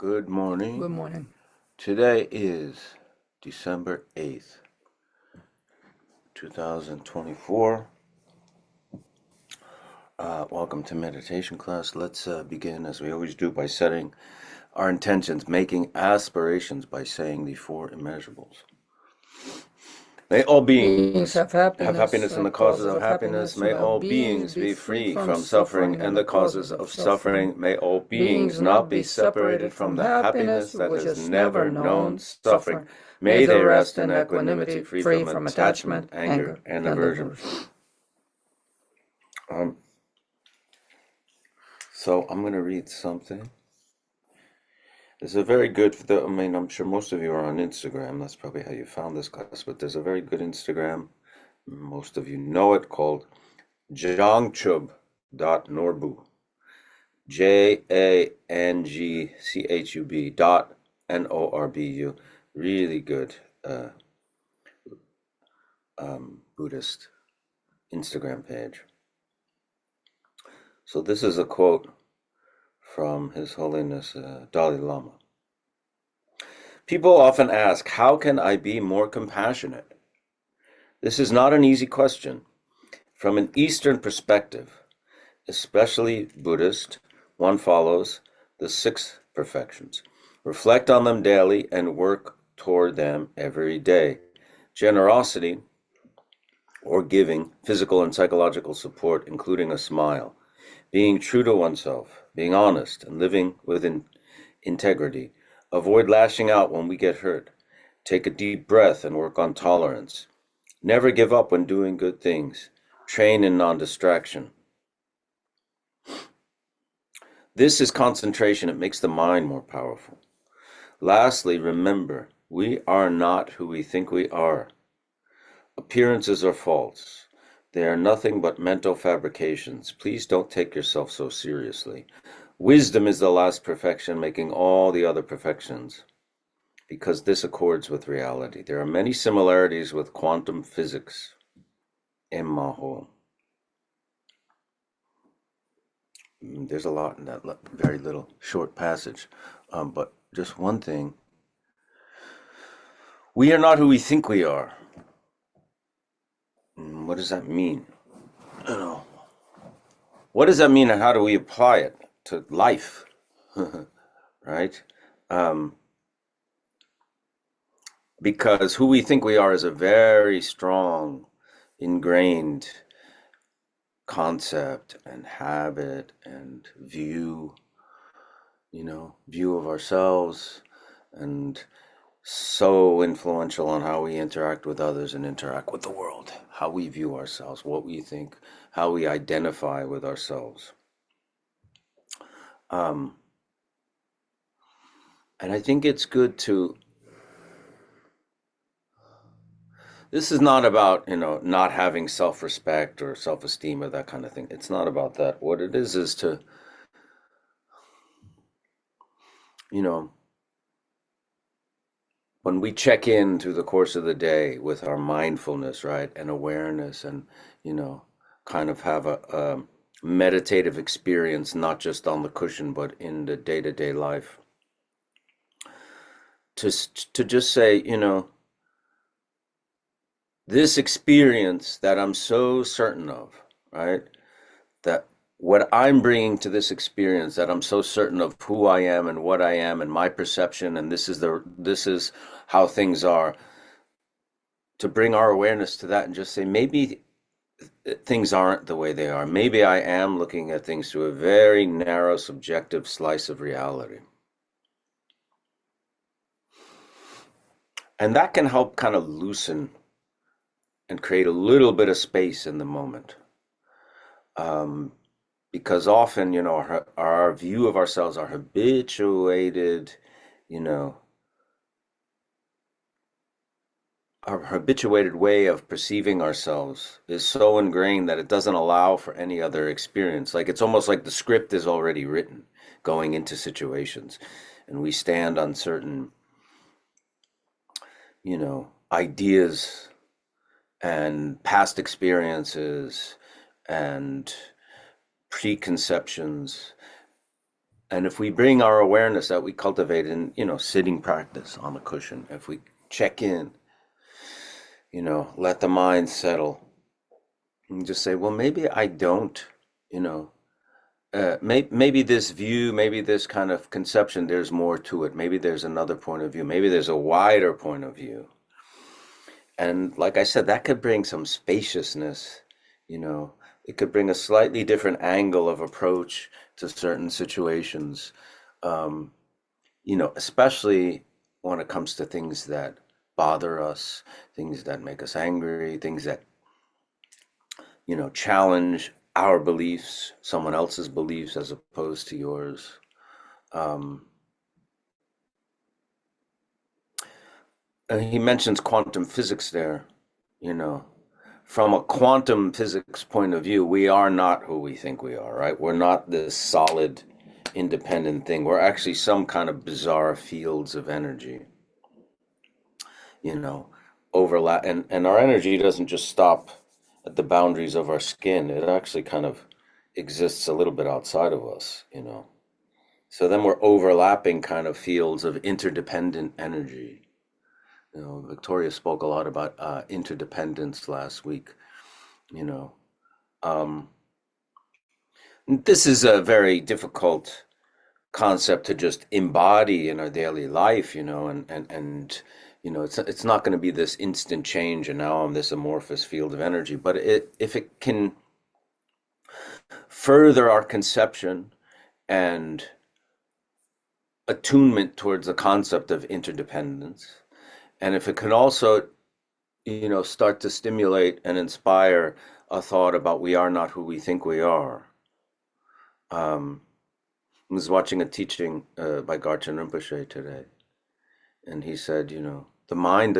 Good morning. Good morning. Today is December 8th, 2024. Welcome to meditation class. Let's begin as we always do by setting our intentions, making aspirations by saying the four immeasurables. May all beings have happiness and the causes of happiness. May all beings be free from suffering and the causes of suffering. May all beings not be separated from the happiness that has never known suffering. May they rest in equanimity, free from attachment, anger, and aversion. So I'm going to read something. There's a very good, I'm sure most of you are on Instagram. That's probably how you found this class, but there's a very good Instagram. Most of you know it, called jangchub.norbu. JANGCHUB.NORBU. Really good Buddhist Instagram page. So this is a quote from His Holiness Dalai Lama. People often ask, how can I be more compassionate? This is not an easy question. From an Eastern perspective, especially Buddhist, one follows the six perfections. Reflect on them daily and work toward them every day. Generosity, or giving physical and psychological support, including a smile. Being true to oneself, being honest, and living with integrity. Avoid lashing out when we get hurt. Take a deep breath and work on tolerance. Never give up when doing good things. Train in non-distraction. This is concentration. It makes the mind more powerful. Lastly, remember, we are not who we think we are. Appearances are false. They are nothing but mental fabrications. Please don't take yourself so seriously. Wisdom is the last perfection, making all the other perfections, because this accords with reality. There are many similarities with quantum physics. Emmaho. There's a lot in that very little short passage, but just one thing. We are not who we think we are. What does that mean? I don't know. What does that mean and how do we apply it to life? Right? Because who we think we are is a very strong, ingrained concept and habit and view of ourselves, and so influential on how we interact with others and interact with the world, how we view ourselves, what we think, how we identify with ourselves. And I think it's good to, this is not about, not having self-respect or self-esteem or that kind of thing. It's not about that. What it is to, when we check in through the course of the day with our mindfulness, right, and awareness, and kind of have a meditative experience, not just on the cushion but in the day-to-day life, to just say, this experience that I'm so certain of, right, that what I'm bringing to this experience, that I'm so certain of who I am and what I am and my perception, and this is how things are, to bring our awareness to that and just say, maybe things aren't the way they are. Maybe I am looking at things through a very narrow, subjective slice of reality. And that can help kind of loosen and create a little bit of space in the moment. Because often, our view of ourselves, our habituated, our habituated way of perceiving ourselves is so ingrained that it doesn't allow for any other experience. Like, it's almost like the script is already written going into situations, and we stand on certain, ideas and past experiences and preconceptions And if we bring our awareness that we cultivate in, sitting practice on the cushion, if we check in, let the mind settle and just say, well, maybe I don't, you know, maybe this view, maybe this kind of conception, there's more to it. Maybe there's another point of view. Maybe there's a wider point of view. And like I said, that could bring some spaciousness, you know, it could bring a slightly different angle of approach to certain situations, um, especially when it comes to things that bother us, things that make us angry, things that, challenge our beliefs, someone else's beliefs as opposed to yours. Um, and he mentions quantum physics there, you know. From a quantum physics point of view, we are not who we think we are, right? We're not this solid, independent thing. We're actually some kind of bizarre fields of energy, you know, overlap. And our energy doesn't just stop at the boundaries of our skin. It actually kind of exists a little bit outside of us, you know. So then we're overlapping kind of fields of interdependent energy. You know, Victoria spoke a lot about interdependence last week, you know. Um, this is a very difficult concept to just embody in our daily life, and it's not going to be this instant change and now I'm this amorphous field of energy, but if it can further our conception and attunement towards the concept of interdependence, and if it can also, start to stimulate and inspire a thought about we are not who we think we are. I was watching a teaching by Garchen Rinpoche today, and he said, the mind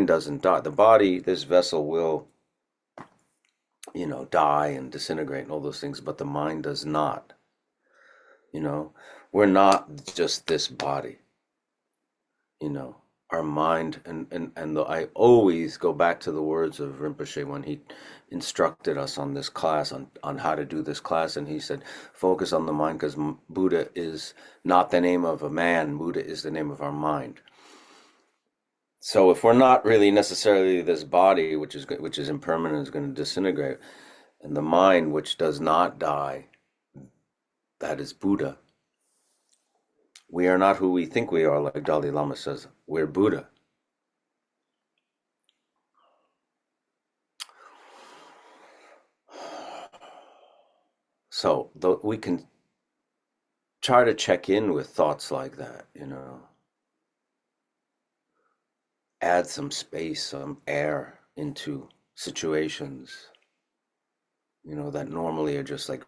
doesn't die. The body, this vessel will, die and disintegrate and all those things, but the mind does not. We're not just this body, our mind, and I always go back to the words of Rinpoche when he instructed us on this class, on how to do this class, and he said, focus on the mind, because Buddha is not the name of a man, Buddha is the name of our mind. So if we're not really necessarily this body, which is impermanent, is going to disintegrate, and the mind, which does not die, that is Buddha. We are not who we think we are, like Dalai Lama says. We're Buddha. So we can try to check in with thoughts like that, add some space, some air into situations, that normally are just like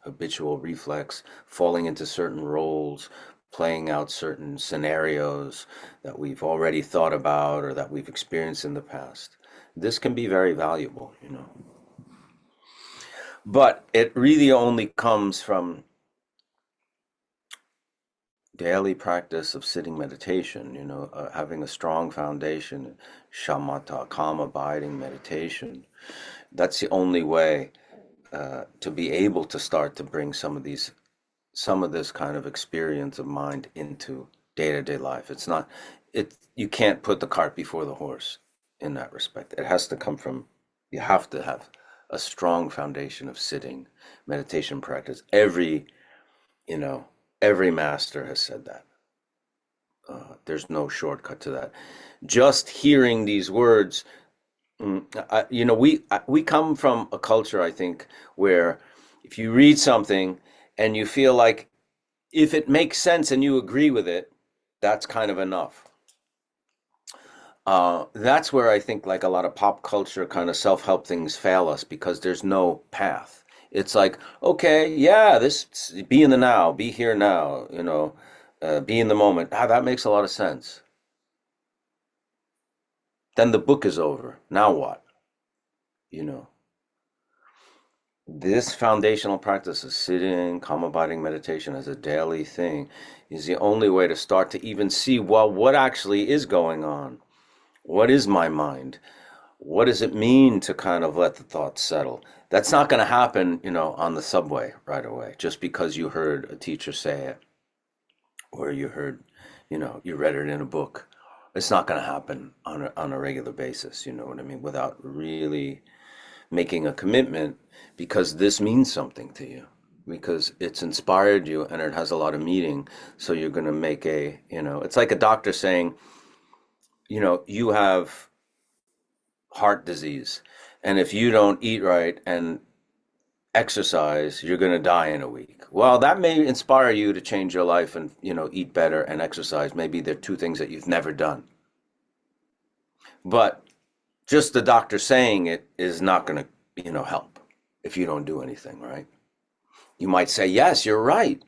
habitual reflex, falling into certain roles, playing out certain scenarios that we've already thought about or that we've experienced in the past. This can be very valuable, But it really only comes from daily practice of sitting meditation, having a strong foundation, shamatha, calm abiding meditation. That's the only way to be able to start to bring some of this kind of experience of mind into day-to-day life. You can't put the cart before the horse in that respect. It has to come from, you have to have a strong foundation of sitting, meditation practice. Every master has said that. There's no shortcut to that. Just hearing these words, we come from a culture, I think, where if you read something and you feel like if it makes sense and you agree with it, that's kind of enough. That's where I think like a lot of pop culture kind of self-help things fail us, because there's no path. It's like, okay, yeah, be in the now, be here now, be in the moment. That makes a lot of sense. Then the book is over. Now what? This foundational practice of sitting, calm abiding meditation as a daily thing is the only way to start to even see, well, what actually is going on? What is my mind? What does it mean to kind of let the thoughts settle? That's not going to happen, on the subway right away, just because you heard a teacher say it, or you heard, you read it in a book. It's not going to happen on a regular basis, you know what I mean, without really making a commitment, because this means something to you, because it's inspired you and it has a lot of meaning. So you're going to make it's like a doctor saying, you have heart disease, and if you don't eat right and exercise, you're going to die in a week. Well, that may inspire you to change your life and, eat better and exercise. Maybe they're two things that you've never done. But just the doctor saying it is not going to, help if you don't do anything, right? You might say, yes, you're right.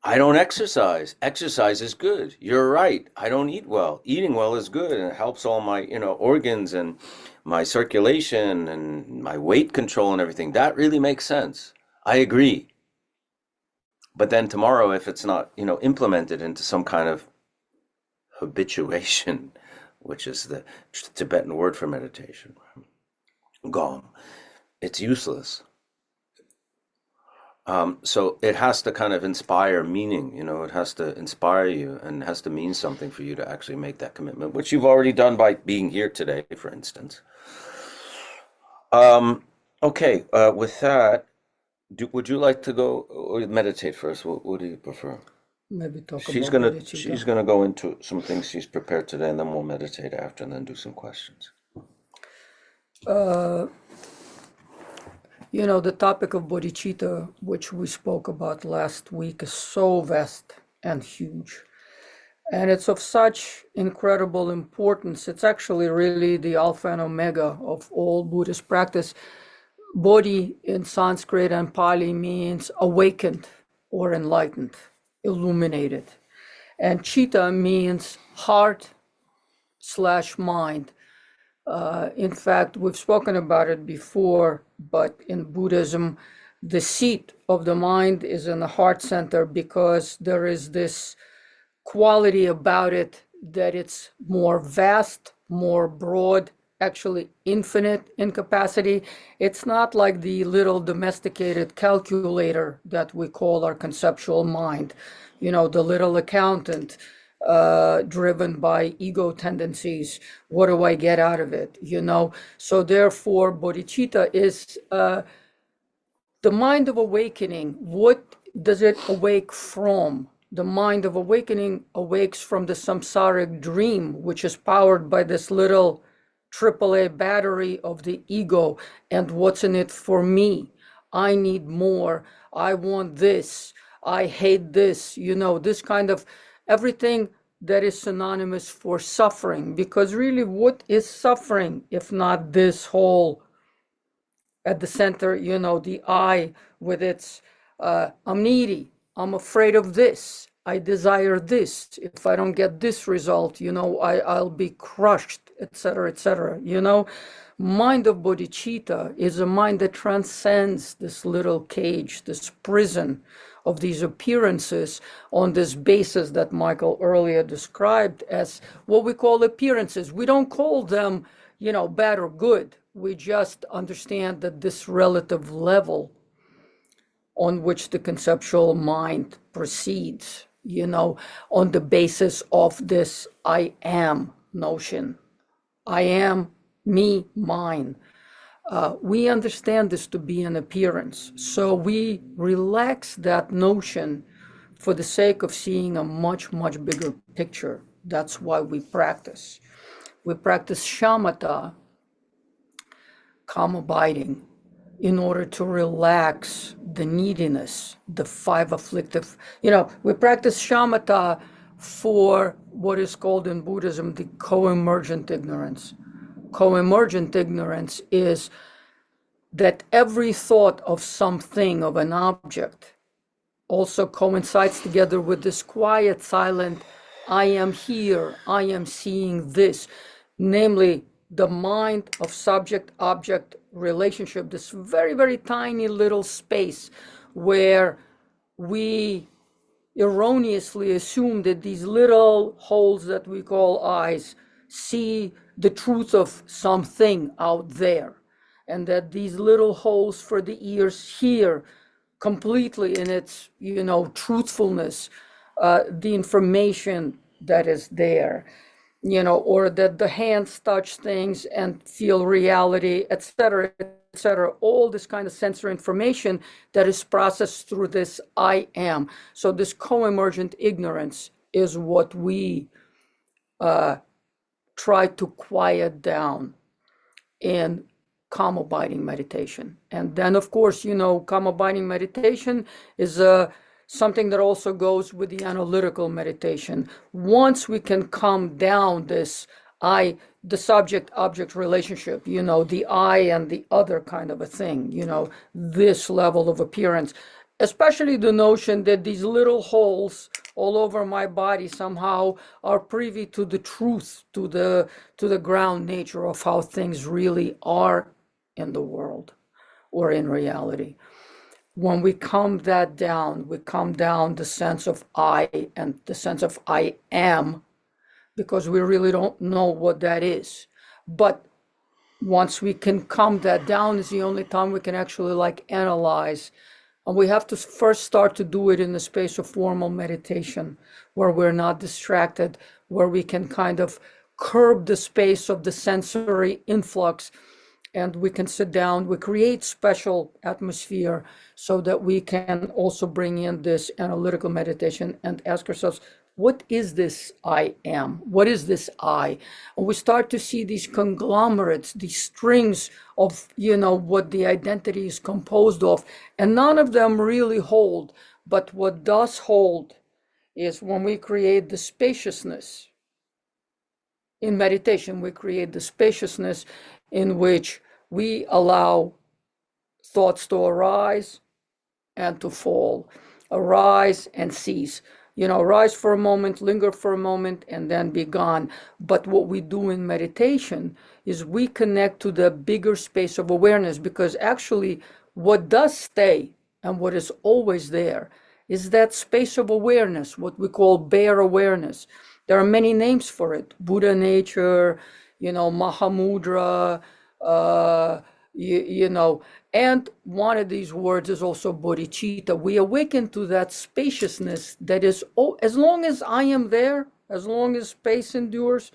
I don't exercise. Exercise is good. You're right. I don't eat well. Eating well is good, and it helps all my, organs and my circulation and my weight control and everything. That really makes sense. I agree. But then tomorrow, if it's not, implemented into some kind of habituation, which is the Tibetan word for meditation, gom, it's useless. So it has to kind of inspire meaning, it has to inspire you and it has to mean something for you to actually make that commitment, which you've already done by being here today, for instance. Okay, with that, would you like to go or meditate first? What do you prefer? Maybe talk She's about gonna bodhicitta. she's gonna go into some things she's prepared today, and then we'll meditate after, and then do some questions. The topic of bodhicitta, which we spoke about last week, is so vast and huge. And it's of such incredible importance. It's actually really the alpha and omega of all Buddhist practice. Bodhi in Sanskrit and Pali means awakened or enlightened, illuminated. And chitta means heart/mind. In fact, we've spoken about it before, but in Buddhism, the seat of the mind is in the heart center because there is this quality about it that it's more vast, more broad, actually infinite in capacity. It's not like the little domesticated calculator that we call our conceptual mind, the little accountant driven by ego tendencies. What do I get out of it? So therefore, bodhicitta is the mind of awakening. What does it awake from? The mind of awakening awakes from the samsaric dream, which is powered by this little AAA battery of the ego. And what's in it for me? I need more. I want this. I hate this. This kind of everything that is synonymous for suffering. Because really, what is suffering if not this whole at the center, the I with its I'm needy. I'm afraid of this. I desire this. If I don't get this result, I'll be crushed, etc., etc. Mind of bodhicitta is a mind that transcends this little cage, this prison of these appearances on this basis that Michael earlier described as what we call appearances. We don't call them, bad or good. We just understand that this relative level on which the conceptual mind proceeds, on the basis of this I am notion. I am, me, mine. We understand this to be an appearance. So we relax that notion for the sake of seeing a much, much bigger picture. That's why we practice. We practice shamatha, calm abiding, in order to relax the neediness, the five afflictive. We practice shamatha for what is called in Buddhism the co-emergent ignorance. Co-emergent ignorance is that every thought of something, of an object, also coincides together with this quiet, silent, I am here, I am seeing this, namely the mind of subject-object relationship, this very, very tiny little space where we erroneously assume that these little holes that we call eyes see the truth of something out there. and that these little holes for the ears hear completely in its, truthfulness, the information that is there, or that the hands touch things and feel reality, etc., etc. All this kind of sensory information that is processed through this I am. So this co-emergent ignorance is what we try to quiet down in calm abiding meditation. And then, of course, calm abiding meditation is something that also goes with the analytical meditation. Once we can calm down the subject-object relationship, the I and the other kind of a thing, this level of appearance, especially the notion that these little holes all over my body somehow are privy to the truth, to the ground nature of how things really are in the world or in reality. When we calm that down, we calm down the sense of I and the sense of I am, because we really don't know what that is. But once we can calm that down is the only time we can actually analyze. And we have to first start to do it in the space of formal meditation, where we're not distracted, where we can kind of curb the space of the sensory influx, and we can sit down. We create special atmosphere so that we can also bring in this analytical meditation and ask ourselves, what is this I am? What is this I? And we start to see these conglomerates, these strings of, what the identity is composed of. And none of them really hold. But what does hold is when we create the spaciousness. In meditation, we create the spaciousness in which we allow thoughts to arise and to fall, arise and cease. Rise for a moment, linger for a moment, and then be gone. But what we do in meditation is we connect to the bigger space of awareness, because actually what does stay and what is always there is that space of awareness, what we call bare awareness. There are many names for it: Buddha nature, Mahamudra, and one of these words is also bodhicitta. We awaken to that spaciousness that is, as long as I am there, as long as space endures,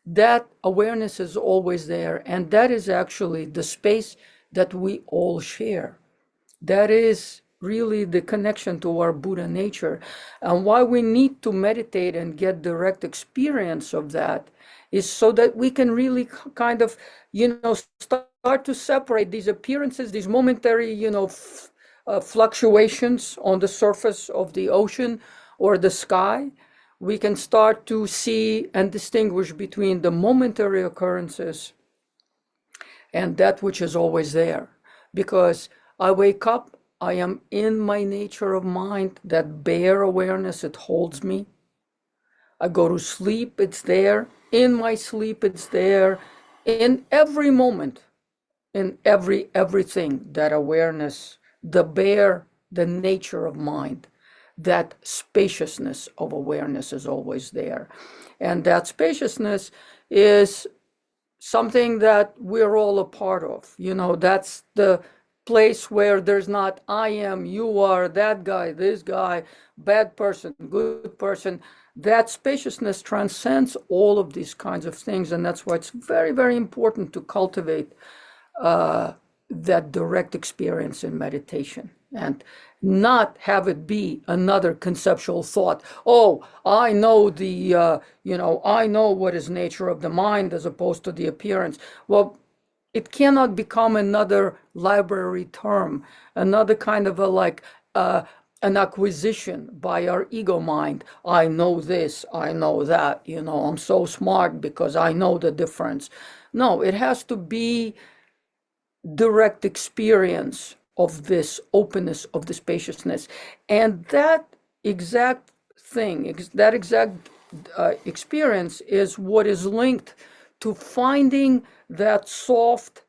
that awareness is always there. And that is actually the space that we all share. That is really the connection to our Buddha nature. And why we need to meditate and get direct experience of that is so that we can really kind of, start to separate these appearances, these momentary, fluctuations on the surface of the ocean or the sky. We can start to see and distinguish between the momentary occurrences and that which is always there. Because I wake up, I am in my nature of mind, that bare awareness, it holds me. I go to sleep, it's there. In my sleep, it's there. In every moment, in everything, that awareness, the nature of mind, that spaciousness of awareness is always there. And that spaciousness is something that we're all a part of. That's the place where there's not I am, you are, that guy, this guy, bad person, good person. That spaciousness transcends all of these kinds of things. And that's why it's very, very important to cultivate that direct experience in meditation, and not have it be another conceptual thought. Oh, I know I know what is nature of the mind as opposed to the appearance. Well, it cannot become another library term, another kind of an acquisition by our ego mind. I know this, I know that, I'm so smart because I know the difference. No, it has to be direct experience of this openness, of the spaciousness. And that exact thing, that exact experience is what is linked to finding that soft,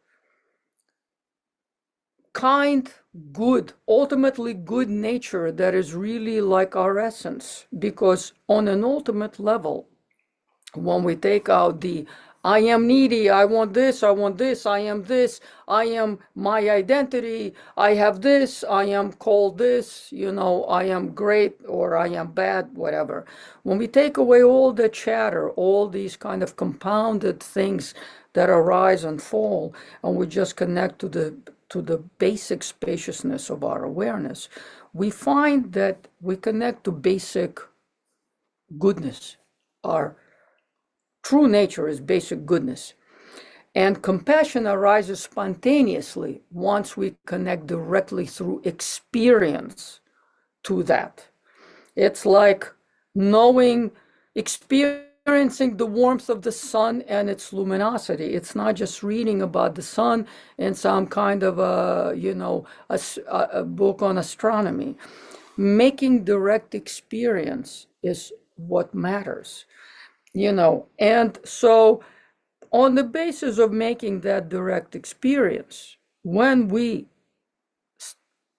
kind, good, ultimately good nature that is really like our essence. Because on an ultimate level, when we take out the I am needy, I want this, I want this, I am this, I am my identity, I have this, I am called this, I am great or I am bad, whatever. When we take away all the chatter, all these kind of compounded things that arise and fall, and we just connect to the basic spaciousness of our awareness, we find that we connect to basic goodness. Our true nature is basic goodness. And compassion arises spontaneously once we connect directly through experience to that. It's like experiencing the warmth of the sun and its luminosity. It's not just reading about the sun in some kind of a book on astronomy. Making direct experience is what matters, and so on the basis of making that direct experience, when we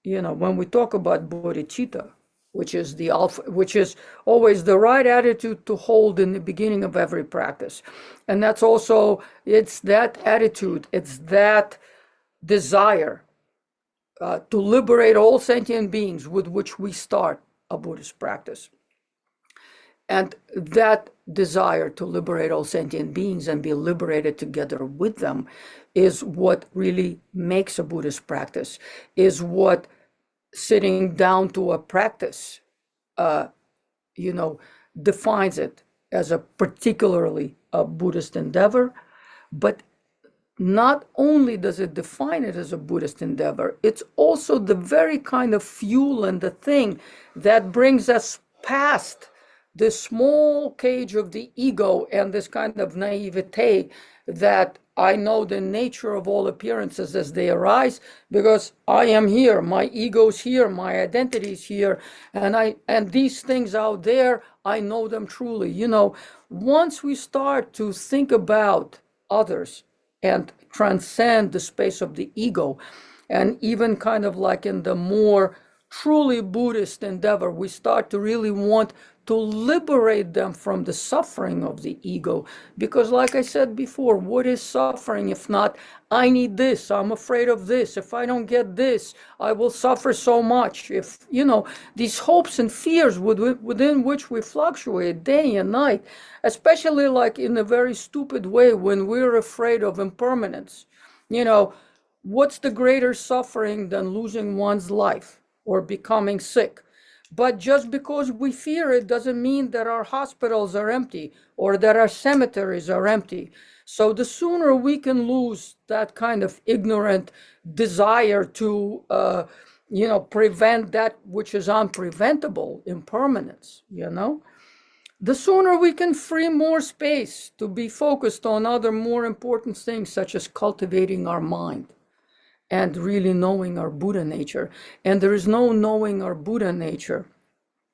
talk about bodhicitta, which is the alpha, which is always the right attitude to hold in the beginning of every practice, and that's also, it's that attitude, it's that desire to liberate all sentient beings with which we start a Buddhist practice. And that desire to liberate all sentient beings and be liberated together with them is what really makes a Buddhist practice, is what sitting down to a practice, defines it as a particularly a Buddhist endeavor. But not only does it define it as a Buddhist endeavor, it's also the very kind of fuel and the thing that brings us past this small cage of the ego and this kind of naivete that I know the nature of all appearances as they arise because I am here, my ego's here, my identity's here, and these things out there, I know them truly. Once we start to think about others and transcend the space of the ego, and even kind of like in the more truly Buddhist endeavor, we start to really want to liberate them from the suffering of the ego. Because like I said before, what is suffering if not, I need this, I'm afraid of this, if I don't get this, I will suffer so much. If, these hopes and fears within which we fluctuate day and night, especially like in a very stupid way when we're afraid of impermanence. What's the greater suffering than losing one's life or becoming sick? But just because we fear it doesn't mean that our hospitals are empty or that our cemeteries are empty. So the sooner we can lose that kind of ignorant desire to, prevent that which is unpreventable, impermanence, the sooner we can free more space to be focused on other more important things, such as cultivating our mind and really knowing our Buddha nature. And there is no knowing our Buddha nature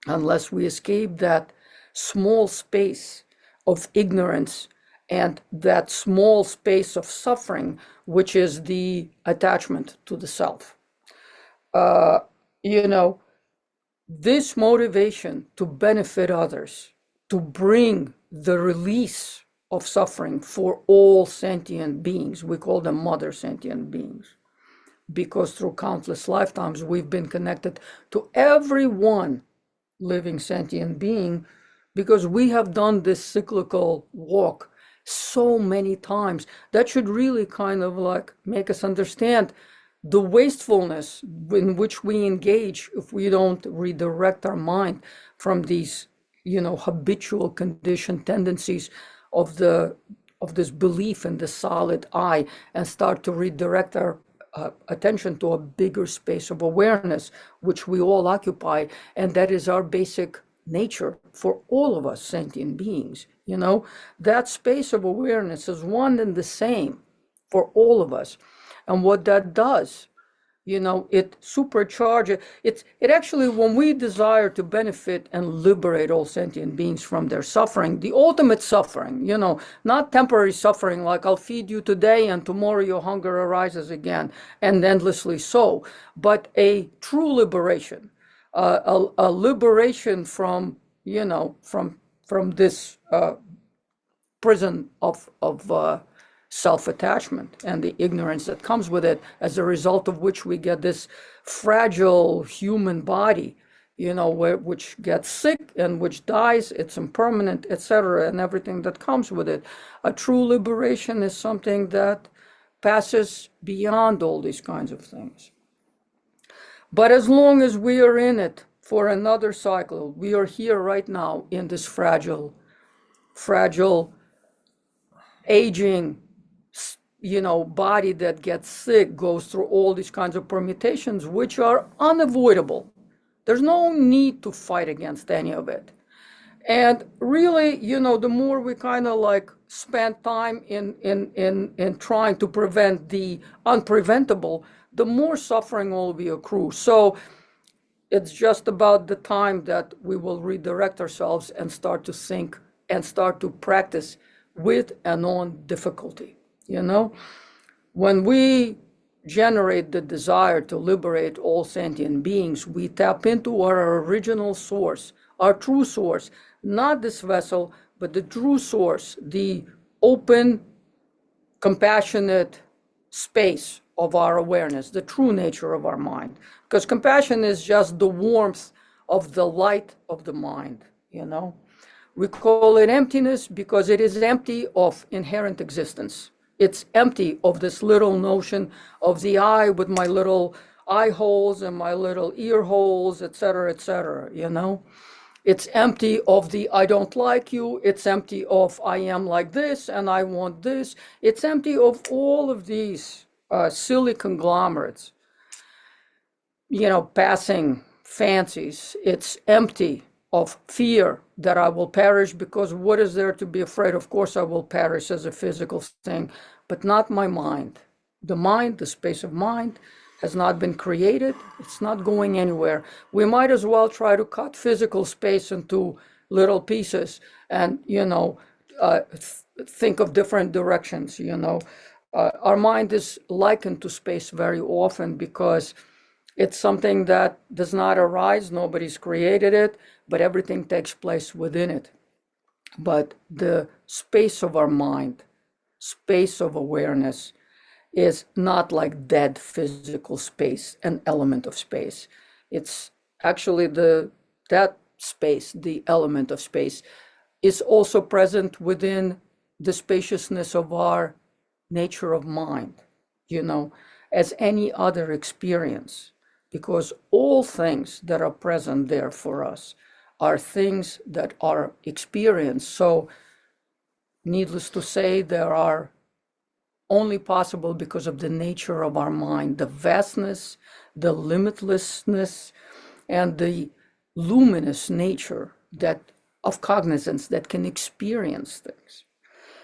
unless we escape that small space of ignorance and that small space of suffering, which is the attachment to the self. This motivation to benefit others, to bring the release of suffering for all sentient beings, we call them mother sentient beings, because through countless lifetimes we've been connected to every one living sentient being, because we have done this cyclical walk so many times. That should really kind of like make us understand the wastefulness in which we engage if we don't redirect our mind from these, habitual conditioned tendencies of this belief in the solid I, and start to redirect our attention to a bigger space of awareness, which we all occupy, and that is our basic nature for all of us sentient beings. That space of awareness is one and the same for all of us. And what that does, it supercharges, it actually, when we desire to benefit and liberate all sentient beings from their suffering, the ultimate suffering, not temporary suffering like I'll feed you today and tomorrow your hunger arises again and endlessly so, but a true liberation, a liberation from, from this prison of self-attachment and the ignorance that comes with it, as a result of which we get this fragile human body, which gets sick and which dies, it's impermanent, etc., and everything that comes with it. A true liberation is something that passes beyond all these kinds of things. But as long as we are in it for another cycle, we are here right now in this fragile, aging, body that gets sick, goes through all these kinds of permutations, which are unavoidable. There's no need to fight against any of it. And really, the more we kind of like spend time in trying to prevent the unpreventable, the more suffering will be accrue. So it's just about the time that we will redirect ourselves and start to think and start to practice with and on difficulty. When we generate the desire to liberate all sentient beings, we tap into our original source, our true source, not this vessel, but the true source, the open, compassionate space of our awareness, the true nature of our mind. Because compassion is just the warmth of the light of the mind, We call it emptiness because it is empty of inherent existence. It's empty of this little notion of the I with my little eye holes and my little ear holes, etc., etc., It's empty of the I don't like you. It's empty of I am like this and I want this. It's empty of all of these silly conglomerates, passing fancies. It's empty of fear that I will perish, because what is there to be afraid? Of course I will perish as a physical thing, but not my mind. The mind, the space of mind, has not been created. It's not going anywhere. We might as well try to cut physical space into little pieces and, think of different directions, Our mind is likened to space very often because it's something that does not arise. Nobody's created it, but everything takes place within it. But the space of our mind, space of awareness, is not like dead physical space, an element of space. It's actually that space, the element of space, is also present within the spaciousness of our nature of mind, as any other experience, because all things that are present there for us are things that are experienced. So needless to say, they are only possible because of the nature of our mind, the vastness, the limitlessness, and the luminous nature of cognizance that can experience things.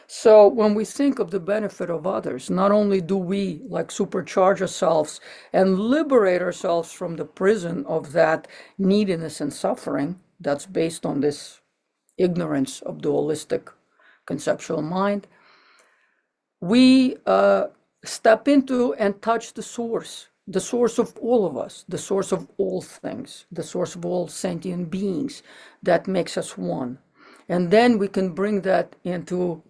So when we think of the benefit of others, not only do we supercharge ourselves and liberate ourselves from the prison of that neediness and suffering that's based on this ignorance of dualistic conceptual mind, we step into and touch the source of all of us, the source of all things, the source of all sentient beings that makes us one. And then we can bring that into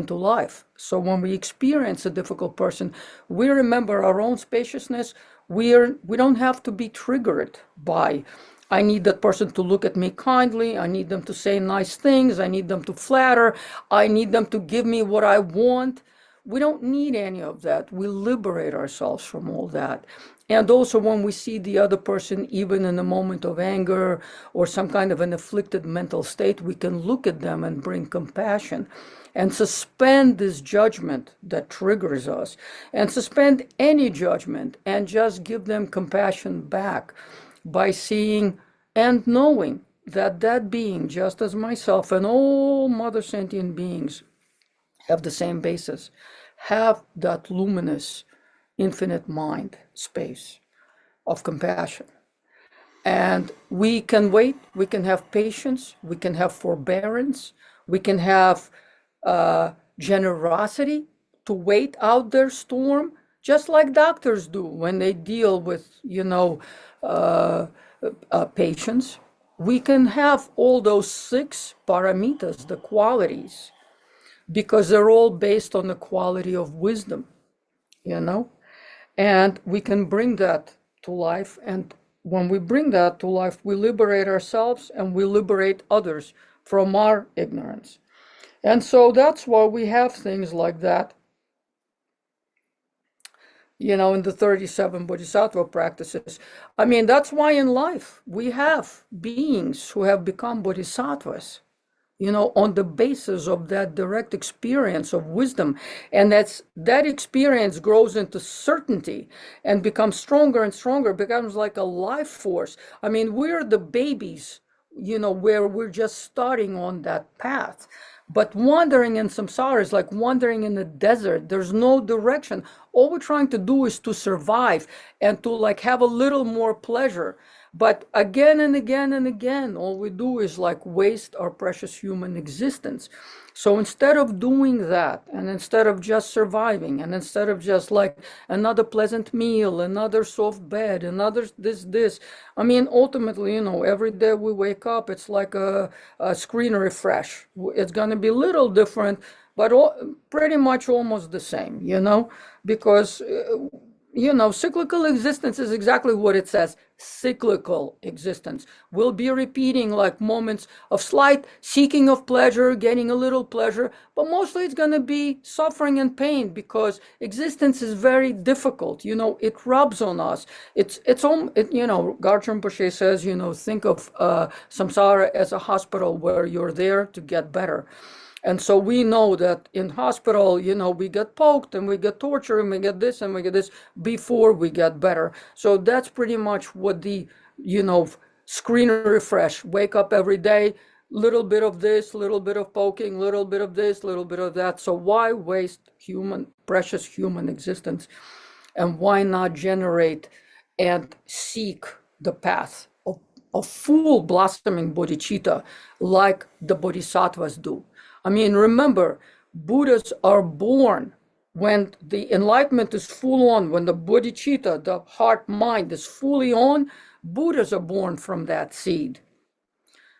life. So when we experience a difficult person, we remember our own spaciousness. We don't have to be triggered by, I need that person to look at me kindly. I need them to say nice things. I need them to flatter. I need them to give me what I want. We don't need any of that. We liberate ourselves from all that. And also when we see the other person, even in a moment of anger or some kind of an afflicted mental state, we can look at them and bring compassion and suspend this judgment that triggers us, and suspend any judgment and just give them compassion back by seeing and knowing that being, just as myself and all mother sentient beings have the same basis, have that luminous infinite mind space of compassion. And we can wait, we can have patience, we can have forbearance, we can have generosity to wait out their storm, just like doctors do when they deal with, patients. We can have all those 6 paramitas, the qualities because they're all based on the quality of wisdom, you know? And we can bring that to life. And when we bring that to life, we liberate ourselves and we liberate others from our ignorance. And so that's why we have things like that, you know, in the 37 Bodhisattva practices. I mean, that's why in life we have beings who have become Bodhisattvas, you know, on the basis of that direct experience of wisdom. And that experience grows into certainty and becomes stronger and stronger, becomes like a life force. I mean, we're the babies, you know, where we're just starting on that path. But wandering in samsara is like wandering in the desert. There's no direction. All we're trying to do is to survive and to like have a little more pleasure. But again and again and again, all we do is like waste our precious human existence. So instead of doing that, and instead of just surviving, and instead of just like another pleasant meal, another soft bed, another this, I mean, ultimately, you know, every day we wake up, it's like a screen refresh. It's going to be a little different, but pretty much almost the same, you know, because you know, cyclical existence is exactly what it says. Cyclical existence. We'll be repeating like moments of slight seeking of pleasure, getting a little pleasure, but mostly it's going to be suffering and pain because existence is very difficult. You know, it rubs on us. You know, Garchen Rinpoche says, you know, think of samsara as a hospital where you're there to get better. And so we know that in hospital, you know, we get poked and we get tortured and we get this and we get this before we get better. So that's pretty much what the, you know, screen refresh, wake up every day, little bit of this, little bit of poking, little bit of this, little bit of that. So why waste precious human existence? And why not generate and seek the path of full blossoming bodhicitta like the bodhisattvas do? I mean, remember, Buddhas are born when the enlightenment is full on, when the bodhicitta, the heart mind is fully on. Buddhas are born from that seed.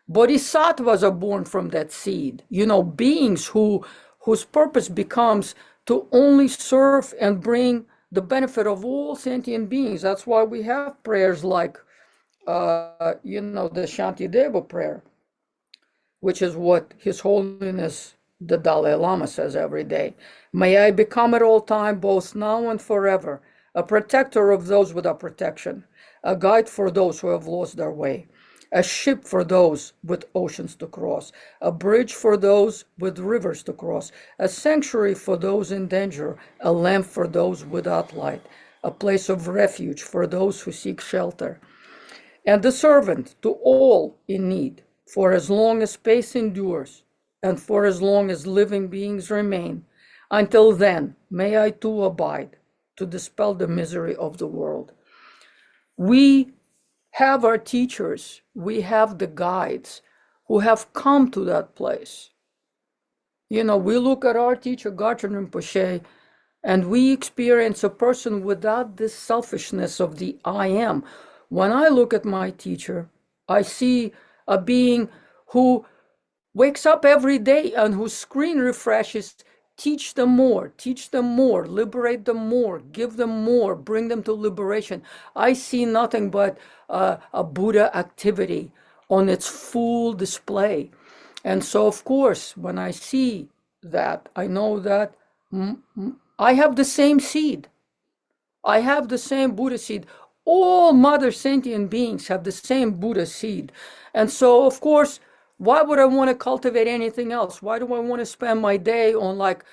Bodhisattvas are born from that seed. You know, beings whose purpose becomes to only serve and bring the benefit of all sentient beings. That's why we have prayers like, you know, the Shantideva prayer, which is what His Holiness the Dalai Lama says every day. May I become at all time, both now and forever, a protector of those without protection, a guide for those who have lost their way, a ship for those with oceans to cross, a bridge for those with rivers to cross, a sanctuary for those in danger, a lamp for those without light, a place of refuge for those who seek shelter, and the servant to all in need, for as long as space endures, and for as long as living beings remain. Until then, may I too abide to dispel the misery of the world. We have our teachers, we have the guides who have come to that place. You know, we look at our teacher, Garchen Rinpoche, and we experience a person without this selfishness of the I am. When I look at my teacher, I see a being who wakes up every day and whose screen refreshes. Teach them more, liberate them more, give them more, bring them to liberation. I see nothing but a Buddha activity on its full display. And so, of course, when I see that, I know that I have the same seed. I have the same Buddha seed. All mother sentient beings have the same Buddha seed. And so, of course, why would I want to cultivate anything else? Why do I want to spend my day on like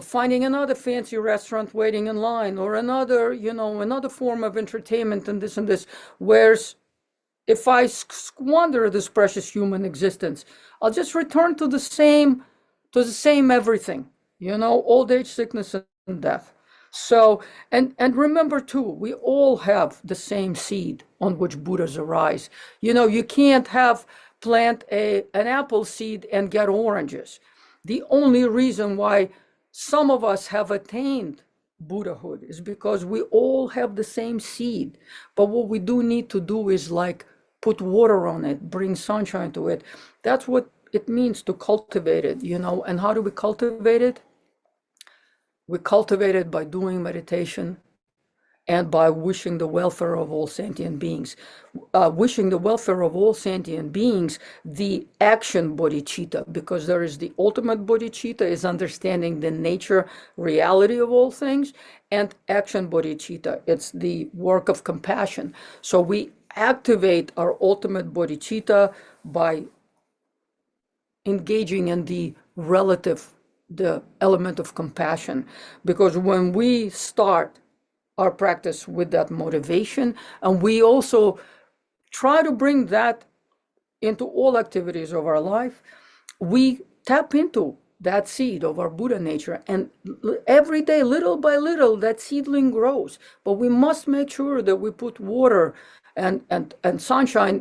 finding another fancy restaurant waiting in line, or another, you know, another form of entertainment and this and this? Whereas if I squander this precious human existence, I'll just return to the same everything, you know, old age, sickness, and death. So, and remember too, we all have the same seed on which Buddhas arise. You know, you can't plant an apple seed and get oranges. The only reason why some of us have attained Buddhahood is because we all have the same seed. But what we do need to do is like put water on it, bring sunshine to it. That's what it means to cultivate it, and how do we cultivate it? We cultivate it by doing meditation and by wishing the welfare of all sentient beings. Wishing the welfare of all sentient beings, the action bodhicitta, because there is the ultimate bodhicitta, is understanding the nature, reality of all things, and action bodhicitta, it's the work of compassion. So we activate our ultimate bodhicitta by engaging in the element of compassion. Because when we start our practice with that motivation, and we also try to bring that into all activities of our life, we tap into that seed of our Buddha nature, and every day, little by little, that seedling grows. But we must make sure that we put water and sunshine,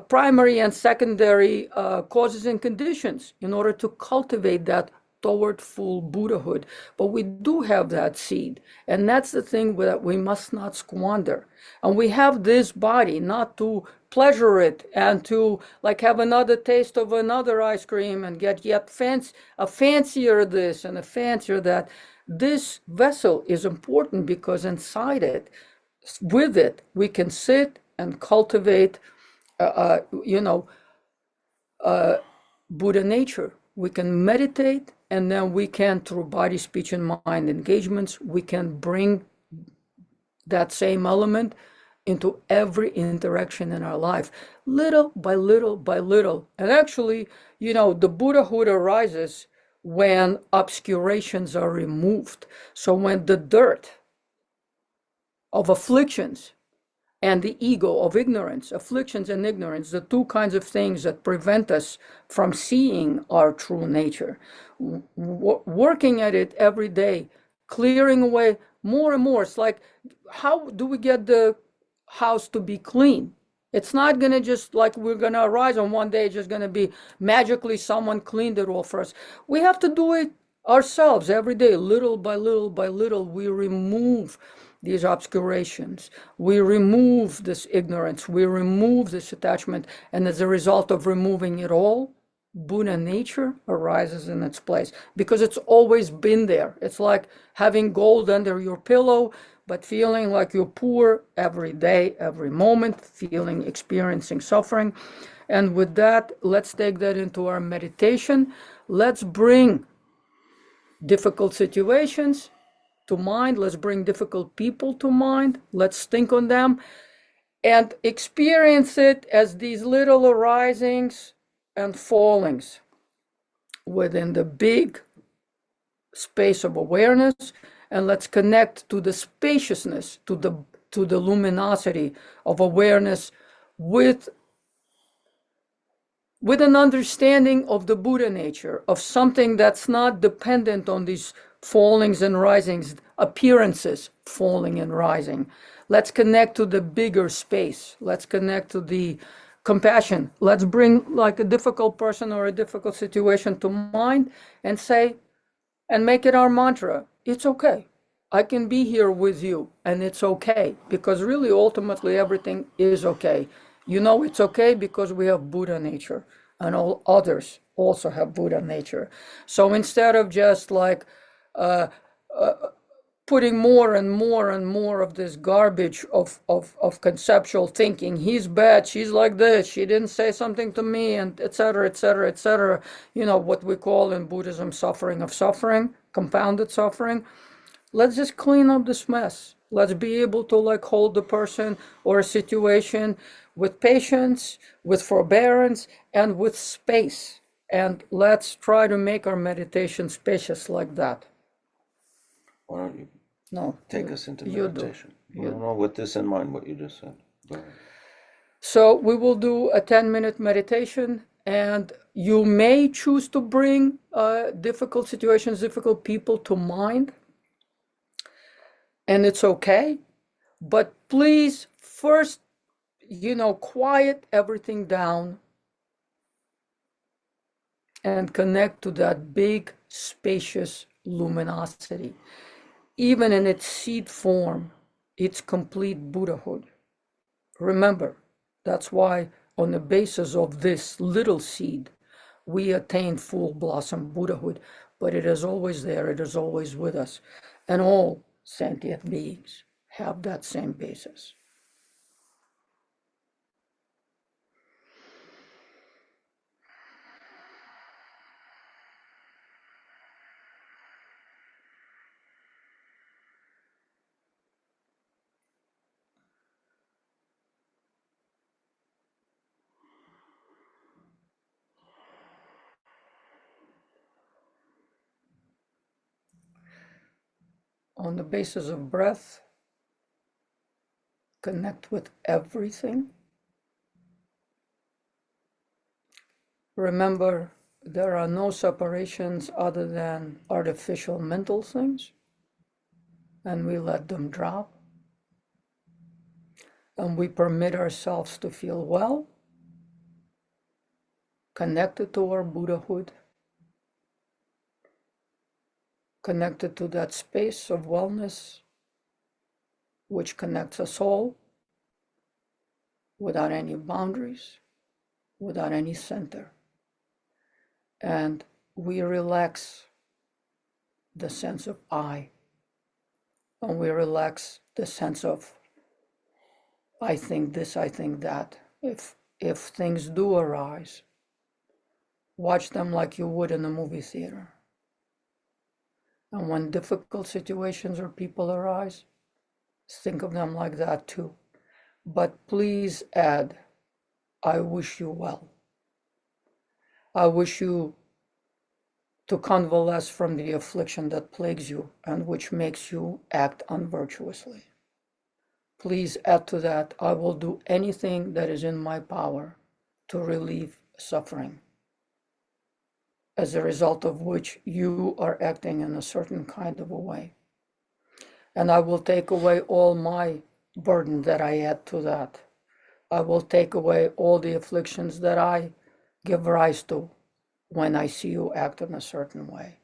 primary and secondary causes and conditions in order to cultivate that toward full Buddhahood. But we do have that seed, and that's the thing that we must not squander. And we have this body not to pleasure it and to have another taste of another ice cream and get yet a fancier this and a fancier that. This vessel is important because inside it, with it, we can sit and cultivate Buddha nature. We can meditate, and then we can, through body, speech, and mind engagements, we can bring that same element into every interaction in our life, little by little by little. And actually, the Buddhahood arises when obscurations are removed. So when the dirt of afflictions and the ego of ignorance, afflictions and ignorance, the two kinds of things that prevent us from seeing our true nature, working at it every day, clearing away more and more. It's like, how do we get the house to be clean? It's not going to just we're going to arise on one day, it's just going to be magically someone cleaned it all for us. We have to do it ourselves every day, little by little by little. We remove these obscurations, we remove this ignorance, we remove this attachment, and as a result of removing it all, Buddha nature arises in its place, because it's always been there. It's like having gold under your pillow, but feeling like you're poor every day, every moment, experiencing suffering. And with that, let's take that into our meditation. Let's bring difficult situations to mind. Let's bring difficult people to mind. Let's think on them and experience it as these little arisings and fallings within the big space of awareness. And let's connect to the spaciousness, to the luminosity of awareness with an understanding of the Buddha nature, of something that's not dependent on these fallings and risings, appearances falling and rising. Let's connect to the bigger space. Let's connect to the compassion. Let's bring a difficult person or a difficult situation to mind and say, and make it our mantra, it's okay. I can be here with you, and it's okay, because really ultimately everything is okay. It's okay because we have Buddha nature, and all others also have Buddha nature. So instead of just putting more and more and more of this garbage of conceptual thinking, he's bad, she's like this, she didn't say something to me, and etc., etc., etc., what we call in Buddhism suffering of suffering, compounded suffering. Let's just clean up this mess. Let's be able to hold the person or a situation with patience, with forbearance, and with space. And let's try to make our meditation spacious like that. Why don't you No, take us into you meditation? With this in mind, what you just said. Go ahead. So we will do a 10-minute meditation, and you may choose to bring difficult situations, difficult people to mind. And it's okay. But please first, quiet everything down and connect to that big, spacious luminosity. Even in its seed form, it's complete Buddhahood. Remember, that's why on the basis of this little seed, we attain full blossom Buddhahood, but it is always there, it is always with us. And all sentient beings have that same basis. On the basis of breath, connect with everything. Remember, there are no separations other than artificial mental things, and we let them drop. And we permit ourselves to feel well, connected to our Buddhahood, connected to that space of wellness which connects us all without any boundaries, without any center. And we relax the sense of I, and we relax the sense of I think this, I think that. If things do arise, watch them like you would in a movie theater. And when difficult situations or people arise, think of them like that too. But please add, I wish you well. I wish you to convalesce from the affliction that plagues you and which makes you act unvirtuously. Please add to that, I will do anything that is in my power to relieve suffering, as a result of which you are acting in a certain kind of a way. And I will take away all my burden that I add to that. I will take away all the afflictions that I give rise to when I see you act in a certain way.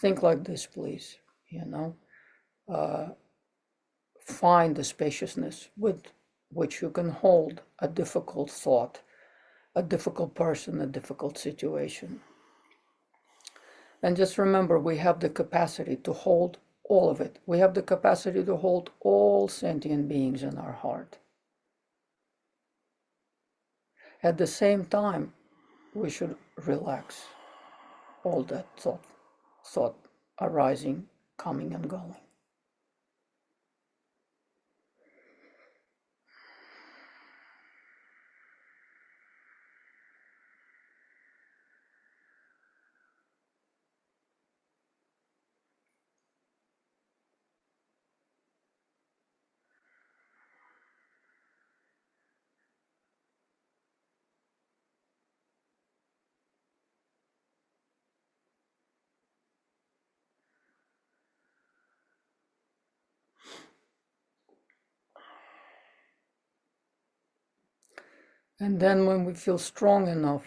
Think like this, please, find the spaciousness with which you can hold a difficult thought, a difficult person, a difficult situation. And just remember, we have the capacity to hold all of it. We have the capacity to hold all sentient beings in our heart. At the same time, we should relax all that thought arising, coming and going. And then when we feel strong enough,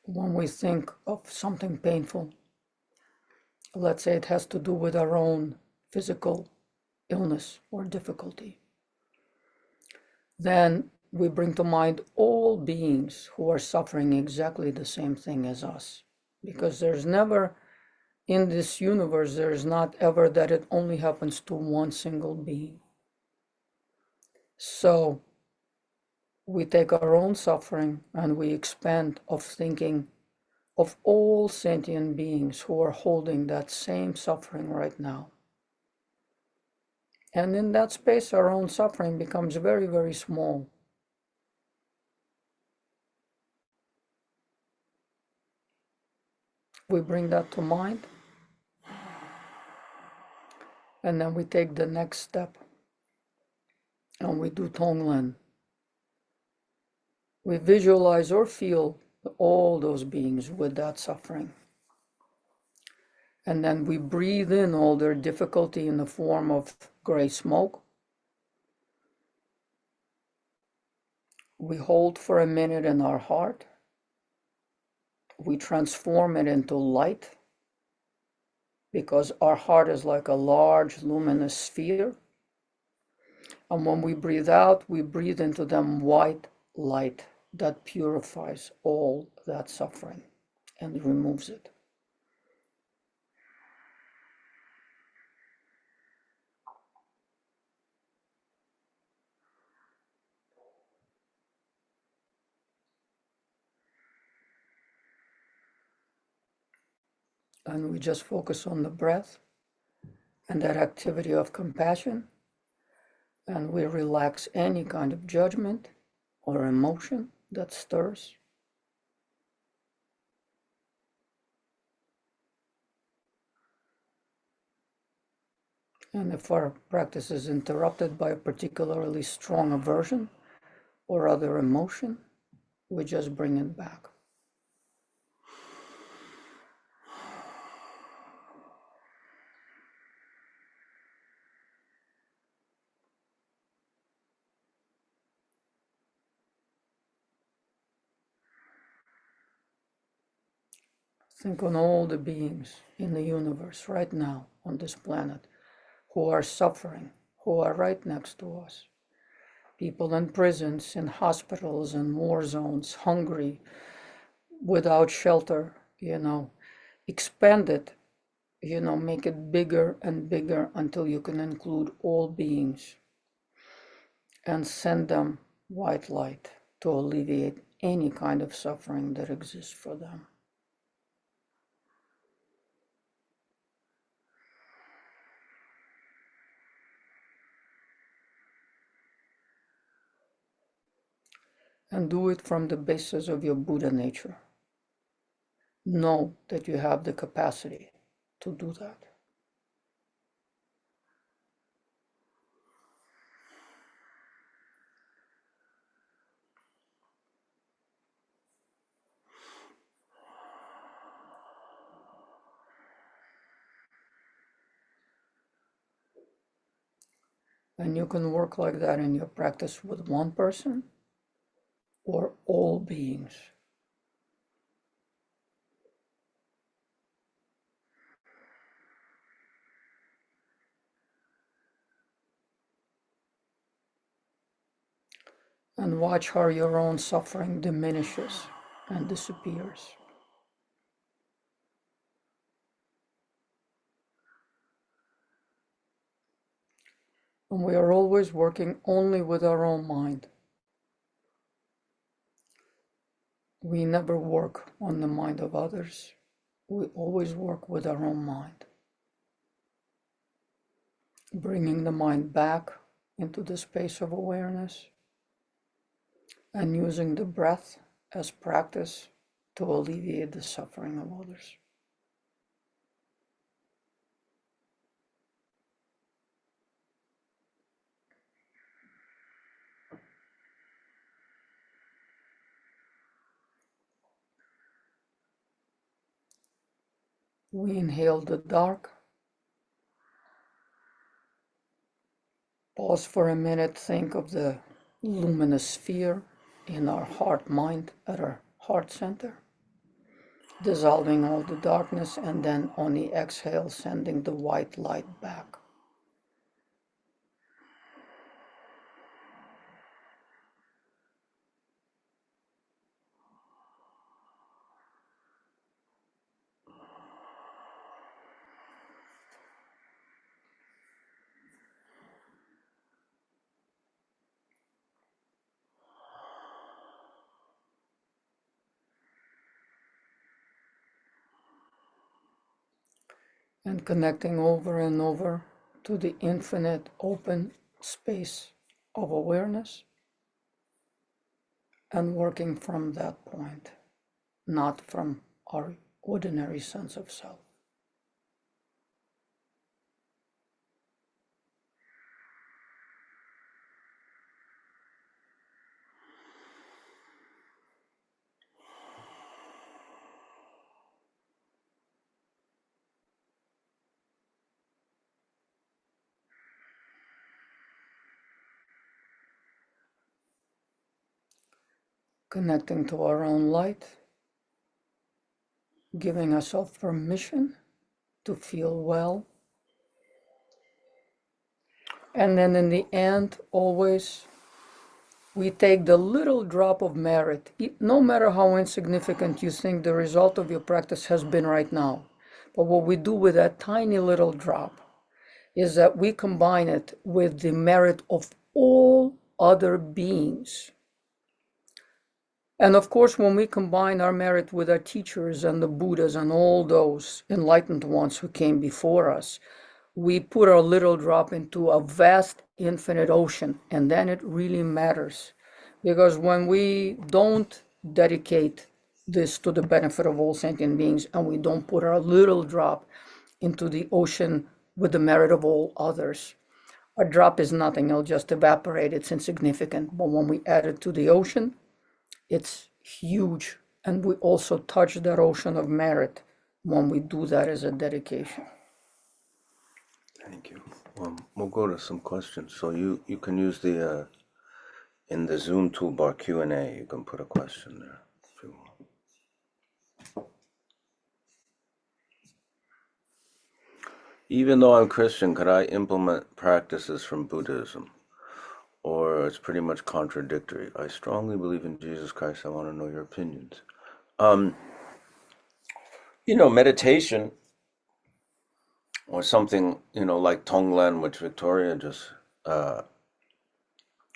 when we think of something painful, let's say it has to do with our own physical illness or difficulty, then we bring to mind all beings who are suffering exactly the same thing as us. Because there's never, in this universe, there is not ever that it only happens to one single being. So we take our own suffering and we expand of thinking of all sentient beings who are holding that same suffering right now. And in that space, our own suffering becomes very, very small. We bring that to mind, and then we take the next step, and we do Tonglen. We visualize or feel all those beings with that suffering. And then we breathe in all their difficulty in the form of gray smoke. We hold for a minute in our heart. We transform it into light, because our heart is like a large luminous sphere. And when we breathe out, we breathe into them white light, that purifies all that suffering and removes it. And we just focus on the breath and that activity of compassion, and we relax any kind of judgment or emotion that stirs. And if our practice is interrupted by a particularly strong aversion or other emotion, we just bring it back. Think on all the beings in the universe right now on this planet who are suffering, who are right next to us. People in prisons, in hospitals, in war zones, hungry, without shelter, expand it, make it bigger and bigger until you can include all beings and send them white light to alleviate any kind of suffering that exists for them. And do it from the basis of your Buddha nature. Know that you have the capacity to do that. And you can work like that in your practice with one person or all beings. And watch how your own suffering diminishes and disappears. And we are always working only with our own mind. We never work on the mind of others. We always work with our own mind. Bringing the mind back into the space of awareness and using the breath as practice to alleviate the suffering of others. We inhale the dark. Pause for a minute, think of the luminous sphere in our heart mind at our heart center, dissolving all the darkness, and then on the exhale, sending the white light back. And connecting over and over to the infinite open space of awareness and working from that point, not from our ordinary sense of self. Connecting to our own light, giving ourselves permission to feel well. And then in the end, always we take the little drop of merit, no matter how insignificant you think the result of your practice has been right now. But what we do with that tiny little drop is that we combine it with the merit of all other beings. And of course, when we combine our merit with our teachers and the Buddhas and all those enlightened ones who came before us, we put our little drop into a vast infinite ocean, and then it really matters. Because when we don't dedicate this to the benefit of all sentient beings, and we don't put our little drop into the ocean with the merit of all others, a drop is nothing, it'll just evaporate, it's insignificant. But when we add it to the ocean, it's huge, and we also touch that ocean of merit when we do that as a dedication. Thank you. We'll go to some questions. So you can use the in the Zoom toolbar Q&A. You can put a question there if you want. Even though I'm Christian, could I implement practices from Buddhism? Or it's pretty much contradictory. I strongly believe in Jesus Christ. I want to know your opinions. Meditation or something, like Tonglen, which Victoria just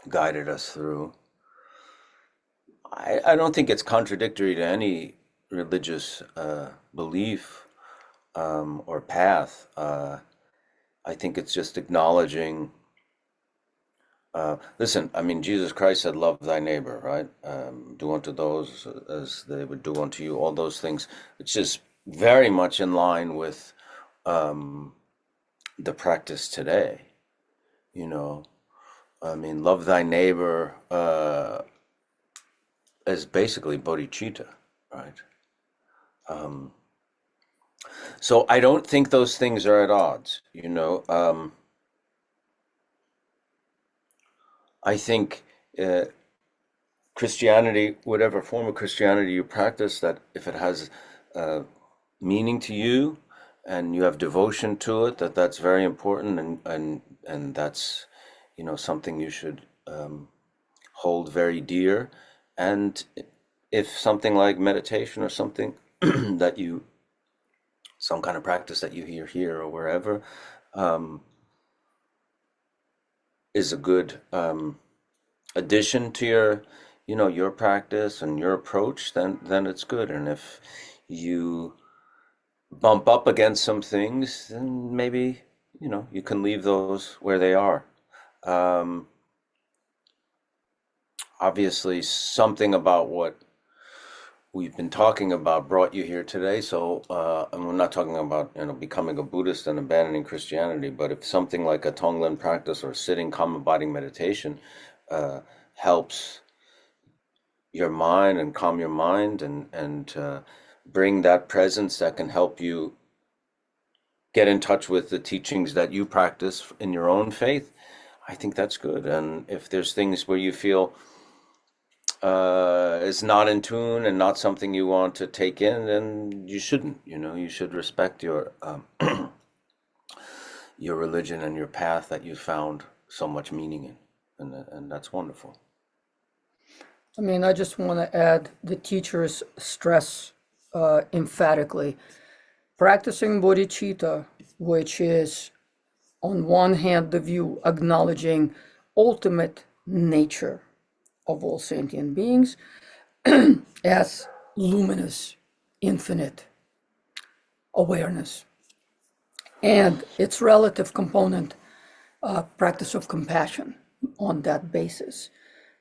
guided us through. I don't think it's contradictory to any religious belief or path. I think it's just acknowledging. Listen, I mean, Jesus Christ said, love thy neighbor, right? Do unto those as they would do unto you, all those things. It's just very much in line with the practice today, I mean, love thy neighbor is basically bodhicitta, right? So I don't think those things are at odds, I think Christianity, whatever form of Christianity you practice, that if it has meaning to you and you have devotion to it, that's very important, and that's something you should hold very dear. And if something like meditation or something some kind of practice that you hear here or wherever is a good addition to your practice and your approach, then it's good. And if you bump up against some things, then maybe you can leave those where they are. Obviously, something about what we've been talking about brought you here today. So, and we're not talking about becoming a Buddhist and abandoning Christianity, but if something like a Tonglen practice or sitting calm abiding meditation helps your mind and calm your mind and bring that presence that can help you get in touch with the teachings that you practice in your own faith, I think that's good. And if there's things where you feel it's not in tune and not something you want to take in, then you shouldn't. You should respect your your religion and your path that you found so much meaning in, and that's wonderful. I mean, I just want to add the teachers stress emphatically. Practicing bodhicitta, which is on one hand the view acknowledging ultimate nature of all sentient beings as luminous, infinite awareness, and its relative component, practice of compassion on that basis,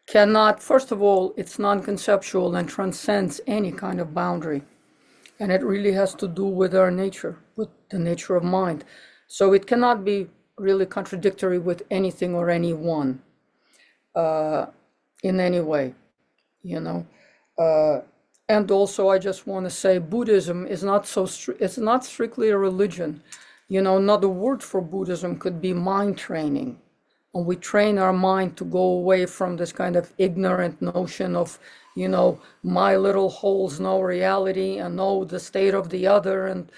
cannot, first of all, it's non-conceptual and transcends any kind of boundary. And it really has to do with our nature, with the nature of mind. So it cannot be really contradictory with anything or anyone in any way, And also, I just want to say, Buddhism is not it's not strictly a religion. Another word for Buddhism could be mind training. And we train our mind to go away from this kind of ignorant notion of, my little holes know reality and know the state of the other, and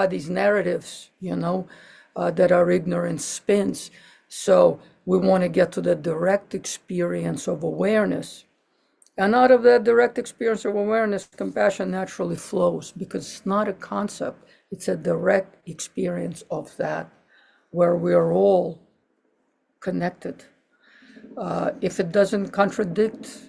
these narratives, that are ignorant spins. So We want to get to the direct experience of awareness. And out of that direct experience of awareness, compassion naturally flows, because it's not a concept, it's a direct experience of that, where we are all connected. If it doesn't contradict,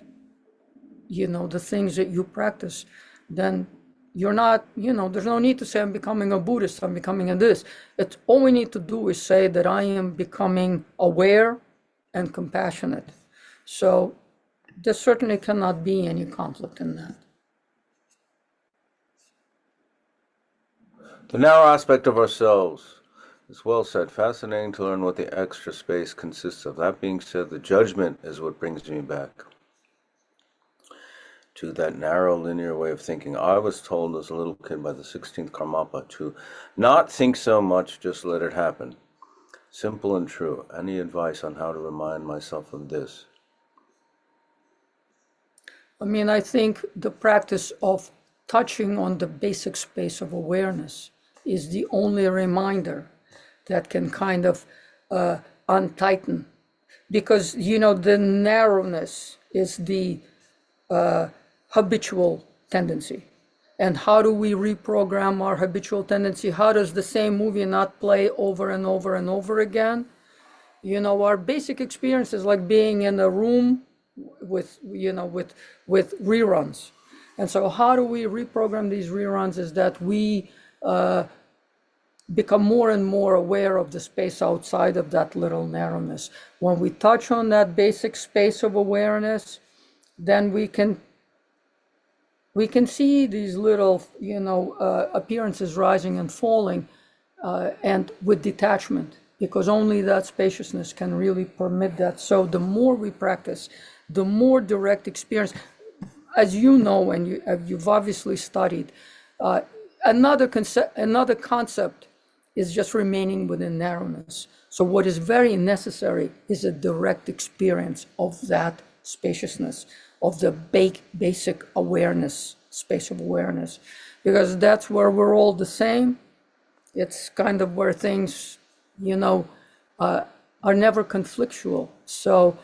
the things that you practice, then you're not, there's no need to say, I'm becoming a Buddhist, I'm becoming a this. It's all we need to do is say that I am becoming aware and compassionate. So there certainly cannot be any conflict in that. The narrow aspect of ourselves is well said. Fascinating to learn what the extra space consists of. That being said, the judgment is what brings me back to that narrow linear way of thinking. I was told as a little kid by the 16th Karmapa to not think so much, just let it happen. Simple and true. Any advice on how to remind myself of this? I think the practice of touching on the basic space of awareness is the only reminder that can kind of untighten. Because, the narrowness is the habitual tendency. And how do we reprogram our habitual tendency? How does the same movie not play over and over and over again? Our basic experience is like being in a room with reruns. And so how do we reprogram these reruns is that we become more and more aware of the space outside of that little narrowness. When we touch on that basic space of awareness, then we can see these little, appearances rising and falling, and with detachment, because only that spaciousness can really permit that. So the more we practice, the more direct experience, as you know, and you've obviously studied, another concept is just remaining within narrowness. So what is very necessary is a direct experience of that spaciousness, of the basic awareness, space of awareness, because that's where we're all the same. It's kind of where things, are never conflictual. So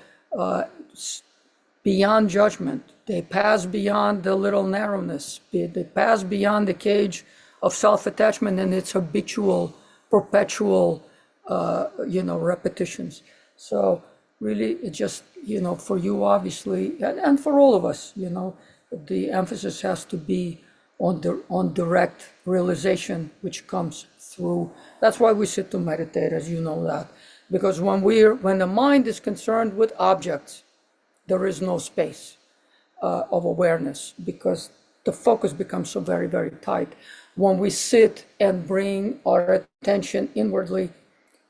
beyond judgment, they pass beyond the little narrowness, they pass beyond the cage of self-attachment and its habitual, perpetual, repetitions. So really, it just, for you, obviously, and for all of us, the emphasis has to be on direct realization, which comes through. That's why we sit to meditate, as you know that. Because when the mind is concerned with objects, there is no space of awareness, because the focus becomes so very, very tight. When we sit and bring our attention inwardly,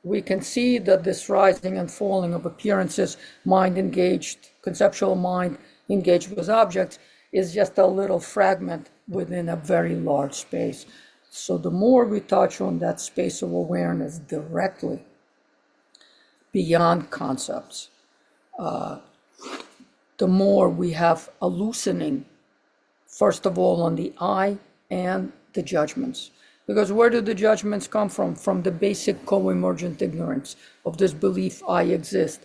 we can see that this rising and falling of appearances, mind engaged, conceptual mind engaged with objects, is just a little fragment within a very large space. So the more we touch on that space of awareness directly, beyond concepts, the more we have a loosening, first of all, on the I and the judgments. Because where do the judgments come from? From the basic co-emergent ignorance of this belief I exist.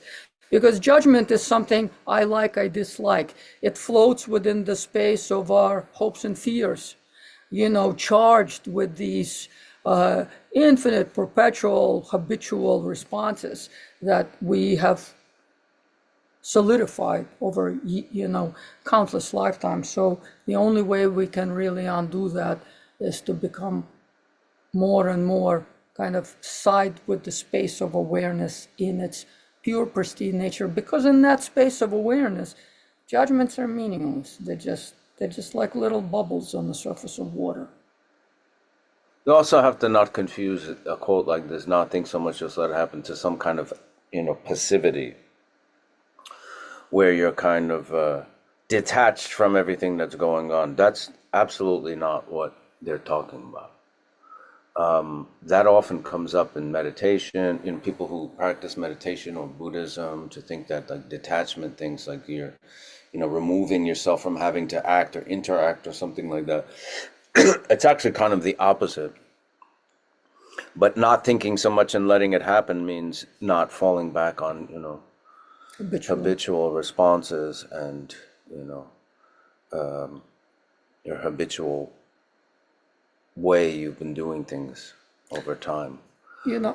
Because judgment is something I like, I dislike. It floats within the space of our hopes and fears, charged with these infinite, perpetual, habitual responses that we have solidified over, countless lifetimes. So the only way we can really undo that is to become more and more kind of side with the space of awareness in its pure, pristine nature. Because in that space of awareness, judgments are meaningless. They're just like little bubbles on the surface of water. You also have to not confuse a quote like this, not think so much, just let it happen, to some kind of, passivity, where you're kind of detached from everything that's going on. That's absolutely not what they're talking about. That often comes up in meditation, in people who practice meditation or Buddhism, to think that like detachment, things like you're, removing yourself from having to act or interact or something like that. It's actually kind of the opposite. But not thinking so much and letting it happen means not falling back on, habitual responses and, your habitual way you've been doing things over time.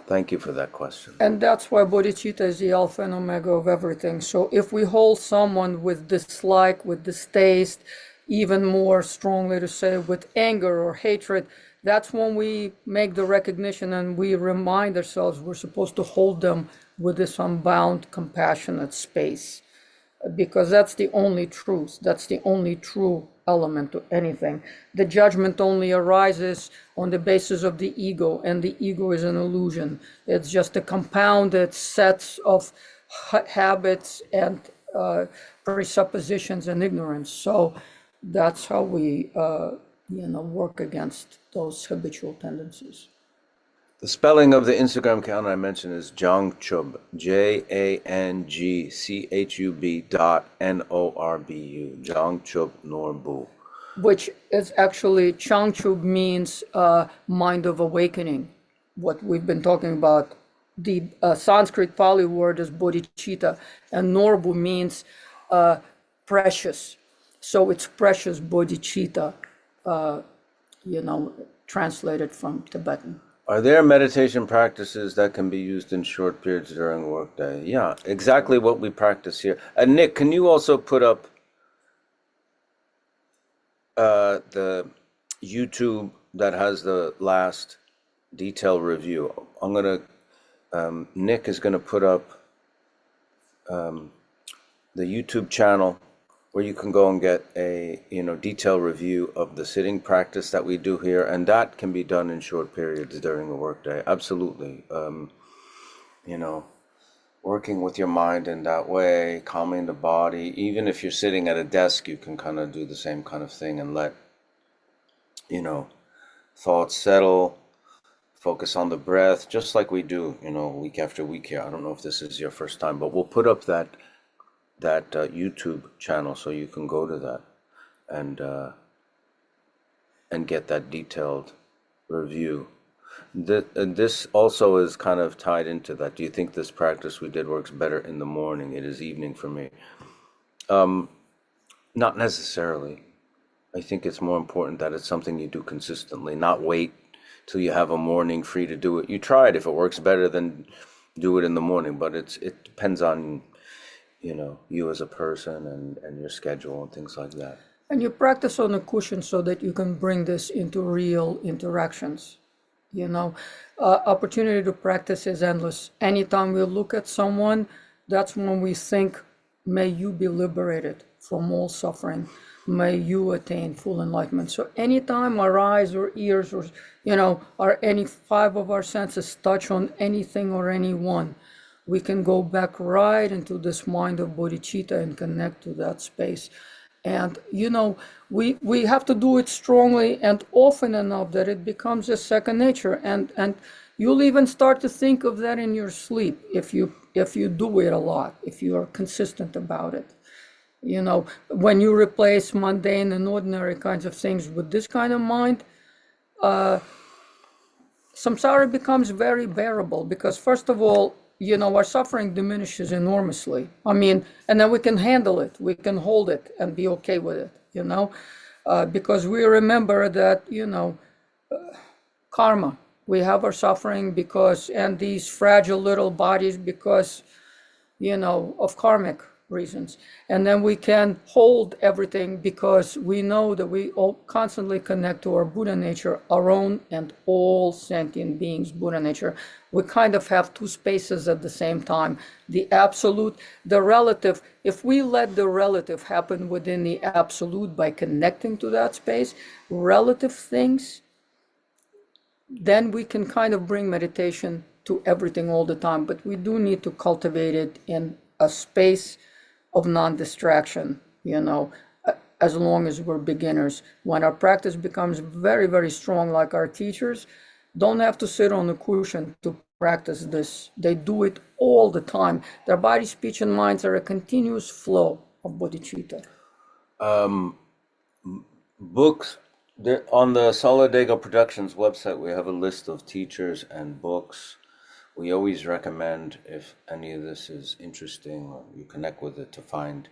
Thank you for that question. And that's why bodhicitta is the alpha and omega of everything. So if we hold someone with dislike, with distaste, even more strongly to say with anger or hatred, that's when we make the recognition and we remind ourselves we're supposed to hold them with this unbound, compassionate space. Because that's the only truth. That's the only true element to anything. The judgment only arises on the basis of the ego, and the ego is an illusion. It's just a compounded set of habits and presuppositions and ignorance. So that's how we, work against those habitual tendencies. The spelling of the Instagram account I mentioned is Jangchub, JANGCHUB.NORBU, Jangchub Norbu. Which is actually, Changchub means mind of awakening, what we've been talking about. The Sanskrit Pali word is bodhicitta, and Norbu means precious. So it's precious bodhicitta, translated from Tibetan. Are there meditation practices that can be used in short periods during a workday? Yeah, exactly what we practice here. Nick, can you also put up the YouTube that has the last detailed review? Nick is gonna put up the YouTube channel where you can go and get a detailed review of the sitting practice that we do here, and that can be done in short periods during a workday. Absolutely. Working with your mind in that way, calming the body. Even if you're sitting at a desk, you can kind of do the same kind of thing and let thoughts settle, focus on the breath, just like we do week after week here. I don't know if this is your first time, but we'll put up that YouTube channel so you can go to that and get that detailed review. This also is kind of tied into that. Do you think this practice we did works better in the morning? It is evening for me. Not necessarily. I think it's more important that it's something you do consistently, not wait till you have a morning free to do it. You try it. If it works better, then do it in the morning, but it depends on you as a person and your schedule and things like that. And you practice on a cushion so that you can bring this into real interactions. Opportunity to practice is endless. Anytime we look at someone, that's when we think, may you be liberated from all suffering. May you attain full enlightenment. So anytime our eyes or ears or, or any five of our senses touch on anything or anyone, we can go back right into this mind of bodhicitta and connect to that space. And, we have to do it strongly and often enough that it becomes a second nature. And you'll even start to think of that in your sleep if you do it a lot, if you are consistent about it. When you replace mundane and ordinary kinds of things with this kind of mind, samsara becomes very bearable because, first of all, our suffering diminishes enormously. And then we can handle it, we can hold it and be okay with it, because we remember that, karma, we have our suffering and these fragile little bodies because, of karmic reasons. And then we can hold everything because we know that we all constantly connect to our Buddha nature, our own and all sentient beings' Buddha nature. We kind of have two spaces at the same time. The absolute, the relative. If we let the relative happen within the absolute by connecting to that space, relative things, then we can kind of bring meditation to everything all the time. But we do need to cultivate it in a space of non-distraction, as long as we're beginners. When our practice becomes very, very strong, like our teachers, don't have to sit on the cushion to practice this. They do it all the time. Their body, speech, and minds are a continuous flow of bodhicitta. Books On the Solidago Productions website, we have a list of teachers and books. We always recommend, if any of this is interesting or you connect with it, to find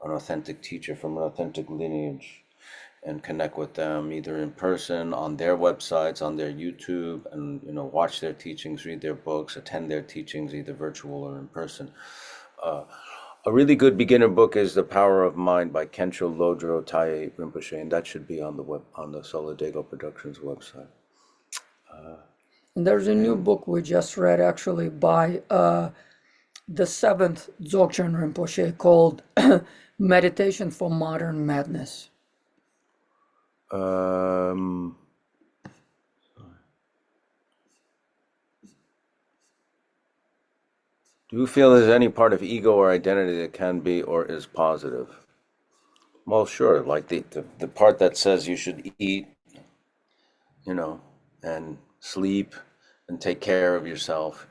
an authentic teacher from an authentic lineage and connect with them either in person, on their websites, on their YouTube, and watch their teachings, read their books, attend their teachings, either virtual or in person. A really good beginner book is The Power of Mind by Kensho Lodro Taye Rinpoche, and that should be on the Solidago Productions website. And there's a new And book we just read actually by the seventh Dzogchen Rinpoche called Meditation for Modern Madness. um, do you feel there's any part of ego or identity that can be or is positive? Well, sure. Like the part that says you should eat, and sleep and take care of yourself,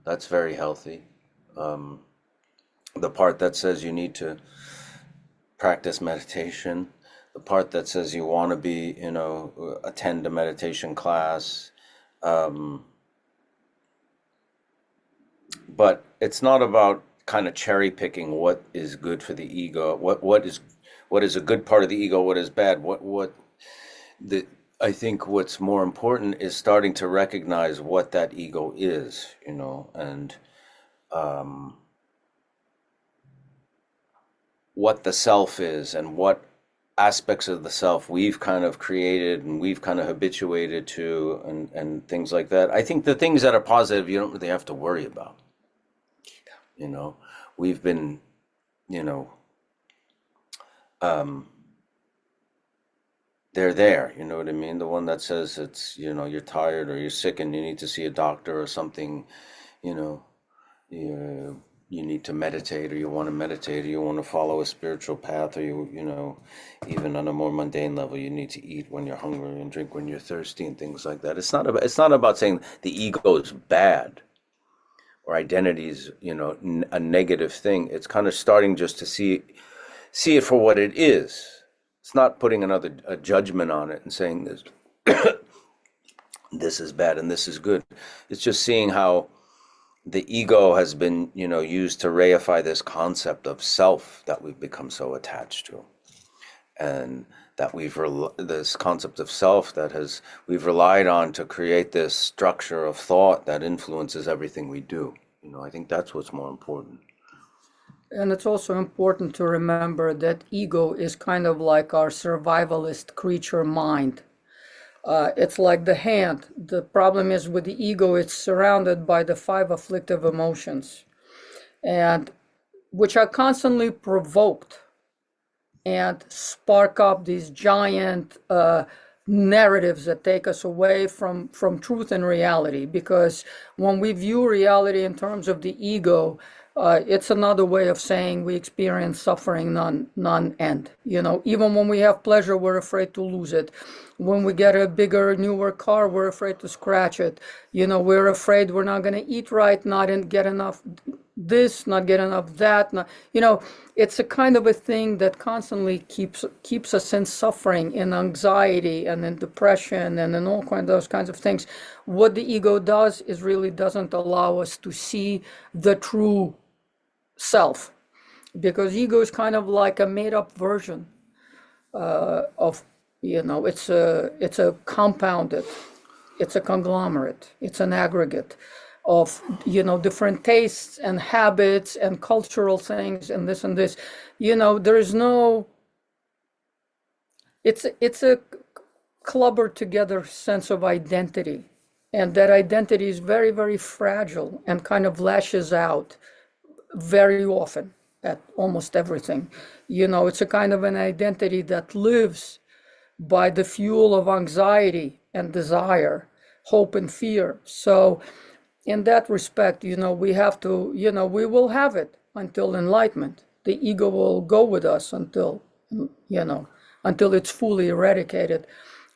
that's very healthy. Um, the part that says you need to practice meditation, the part that says you want to be, attend a meditation class. Um, but it's not about kind of cherry picking what is good for the ego, what is a good part of the ego, what is bad, what the I think what's more important is starting to recognize what that ego is, and um, what the self is and what aspects of the self we've kind of created and we've kind of habituated to and things like that. I think the things that are positive you don't really have to worry about. You know, we've been, you know, um, they're there. You know what I mean? The one that says it's, you're tired or you're sick and you need to see a doctor or something, you know, you need to meditate or you want to meditate or you want to follow a spiritual path or even on a more mundane level, you need to eat when you're hungry and drink when you're thirsty and things like that. It's not about saying the ego is bad or identity is, a negative thing. It's kind of starting just to see it for what it is. It's not putting a judgment on it and saying this is bad and this is good. It's just seeing how the ego has been, used to reify this concept of self that we've become so attached to, and that this concept of self that we've relied on to create this structure of thought that influences everything we do. I think that's what's more important. And it's also important to remember that ego is kind of like our survivalist creature mind. It's like the hand. The problem is with the ego, it's surrounded by the 5 afflictive emotions, and which are constantly provoked and spark up these giant narratives that take us away from truth and reality. Because when we view reality in terms of the ego, it's another way of saying we experience suffering non-end. Even when we have pleasure, we're afraid to lose it. When we get a bigger, newer car, we're afraid to scratch it. We're afraid we're not going to eat right, not get enough this, not get enough that. It's a kind of a thing that constantly keeps us in suffering, in anxiety, and in depression, and in all those kinds of things. What the ego does is really doesn't allow us to see the true self, because ego is kind of like a made-up version of it's a compounded, it's a conglomerate, it's an aggregate of different tastes and habits and cultural things and this and this. There is no, it's a clubbered together sense of identity, and that identity is very, very fragile and kind of lashes out very often at almost everything. It's a kind of an identity that lives by the fuel of anxiety and desire, hope and fear. So in that respect, we have to, we will have it until enlightenment. The ego will go with us until it's fully eradicated.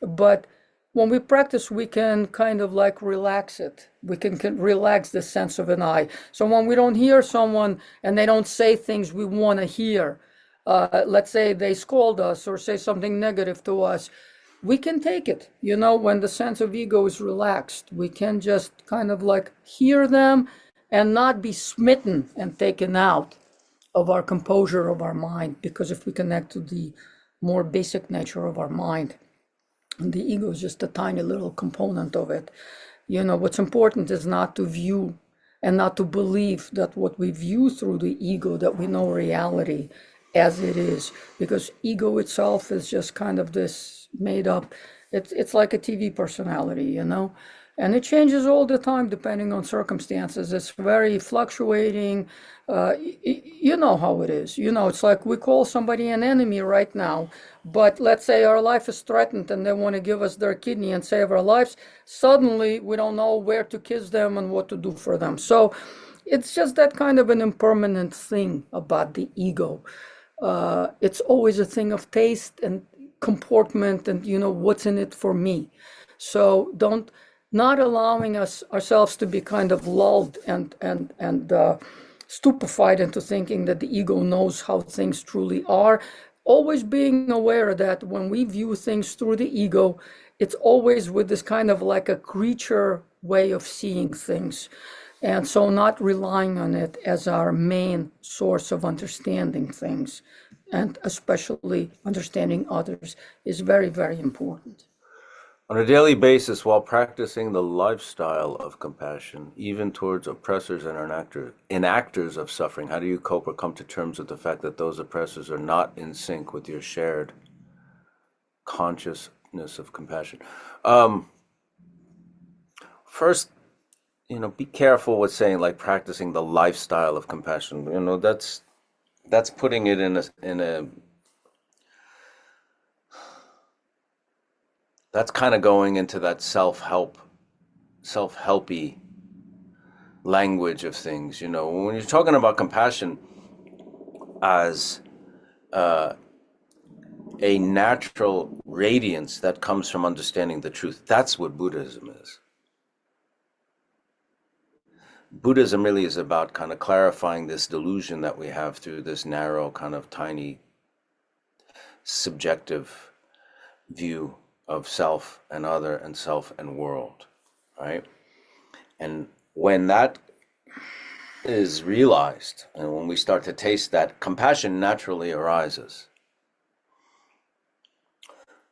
But when we practice, we can kind of like relax it. We can relax the sense of an I. So when we don't hear someone and they don't say things we want to hear, let's say they scold us or say something negative to us, we can take it. You know, when the sense of ego is relaxed, we can just kind of like hear them and not be smitten and taken out of our composure of our mind. Because if we connect to the more basic nature of our mind, and the ego is just a tiny little component of it. You know, what's important is not to view and not to believe that what we view through the ego, that we know reality as it is, because ego itself is just kind of this made up, it's like a TV personality, you know, and it changes all the time depending on circumstances. It's very fluctuating. You know how it is. You know, it's like we call somebody an enemy right now, but let's say our life is threatened and they want to give us their kidney and save our lives. Suddenly, we don't know where to kiss them and what to do for them. So it's just that kind of an impermanent thing about the ego. It's always a thing of taste and comportment and, you know, what's in it for me. So don't, not allowing ourselves to be kind of lulled and stupefied into thinking that the ego knows how things truly are. Always being aware that when we view things through the ego, it's always with this kind of like a creature way of seeing things. And so not relying on it as our main source of understanding things, and especially understanding others, is very, very important. On a daily basis, while practicing the lifestyle of compassion, even towards oppressors and enactors of suffering, how do you cope or come to terms with the fact that those oppressors are not in sync with your shared consciousness of compassion? First, you know, be careful with saying like practicing the lifestyle of compassion. You know, that's putting it in a that's kind of going into that self-helpy language of things. You know, when you're talking about compassion as a natural radiance that comes from understanding the truth, that's what Buddhism is. Buddhism really is about kind of clarifying this delusion that we have through this narrow, kind of tiny, subjective view of self and other and self and world, right? And when that is realized and when we start to taste that, compassion naturally arises.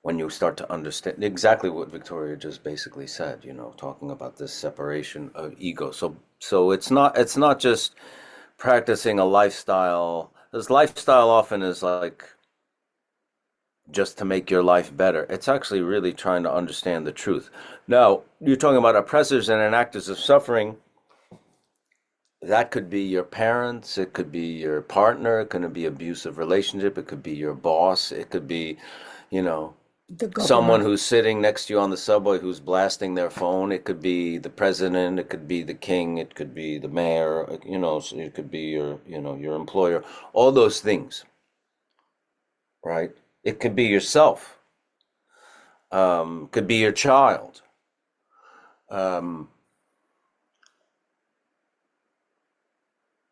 When you start to understand exactly what Victoria just basically said, you know, talking about this separation of ego. So it's not just practicing a lifestyle. This lifestyle often is like just to make your life better. It's actually really trying to understand the truth. Now, you're talking about oppressors and enactors of suffering. That could be your parents, it could be your partner, it could be abusive relationship, it could be your boss, it could be, you know, The someone government. who's sitting next to you on the subway who's blasting their phone. It could be the president, it could be the king, it could be the mayor, you know, it could be your, you know, your employer, all those things, right? It could be yourself, could be your child. Um,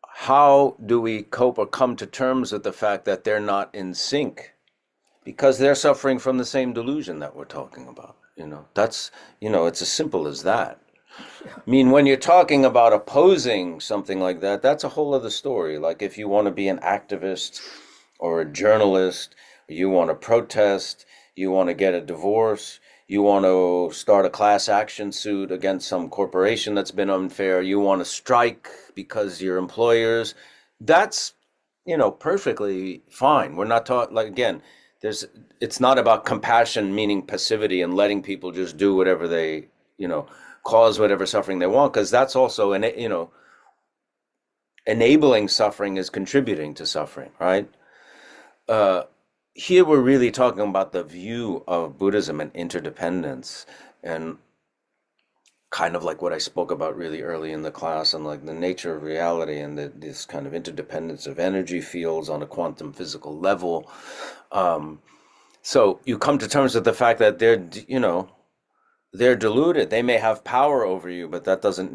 how do we cope or come to terms with the fact that they're not in sync? Because they're suffering from the same delusion that we're talking about. You know, that's, you know, it's as simple as that. I mean, when you're talking about opposing something like that, that's a whole other story. Like if you want to be an activist or a journalist, you want to protest, you want to get a divorce, you want to start a class action suit against some corporation that's been unfair, you want to strike because your employers, that's, you know, perfectly fine. We're not talking, like, again, there's, it's not about compassion meaning passivity and letting people just do whatever they, you know, cause whatever suffering they want, because that's also an, you know, enabling suffering is contributing to suffering, right? Here we're really talking about the view of Buddhism and interdependence, and kind of like what I spoke about really early in the class, and like the nature of reality and this kind of interdependence of energy fields on a quantum physical level. So you come to terms with the fact that they're, you know, they're deluded. They may have power over you, but that doesn't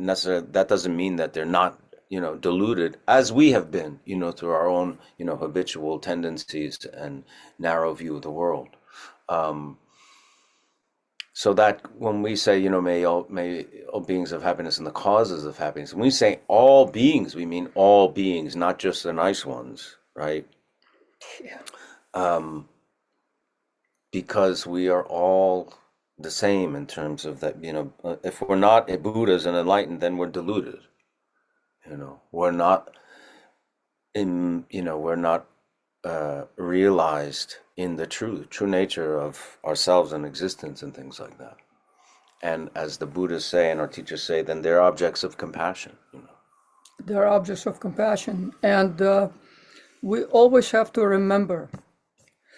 mean that they're not, you know, deluded, as we have been, you know, through our own, you know, habitual tendencies and narrow view of the world. So that when we say, may all beings have happiness and the causes of happiness, when we say all beings, we mean all beings, not just the nice ones, right? Yeah. Because we are all the same in terms of that, if we're not Buddhas and enlightened, then we're deluded. We're not realized in the true nature of ourselves and existence and things like that. And as the Buddhists say and our teachers say, then they're objects of compassion. They're objects of compassion. And we always have to remember.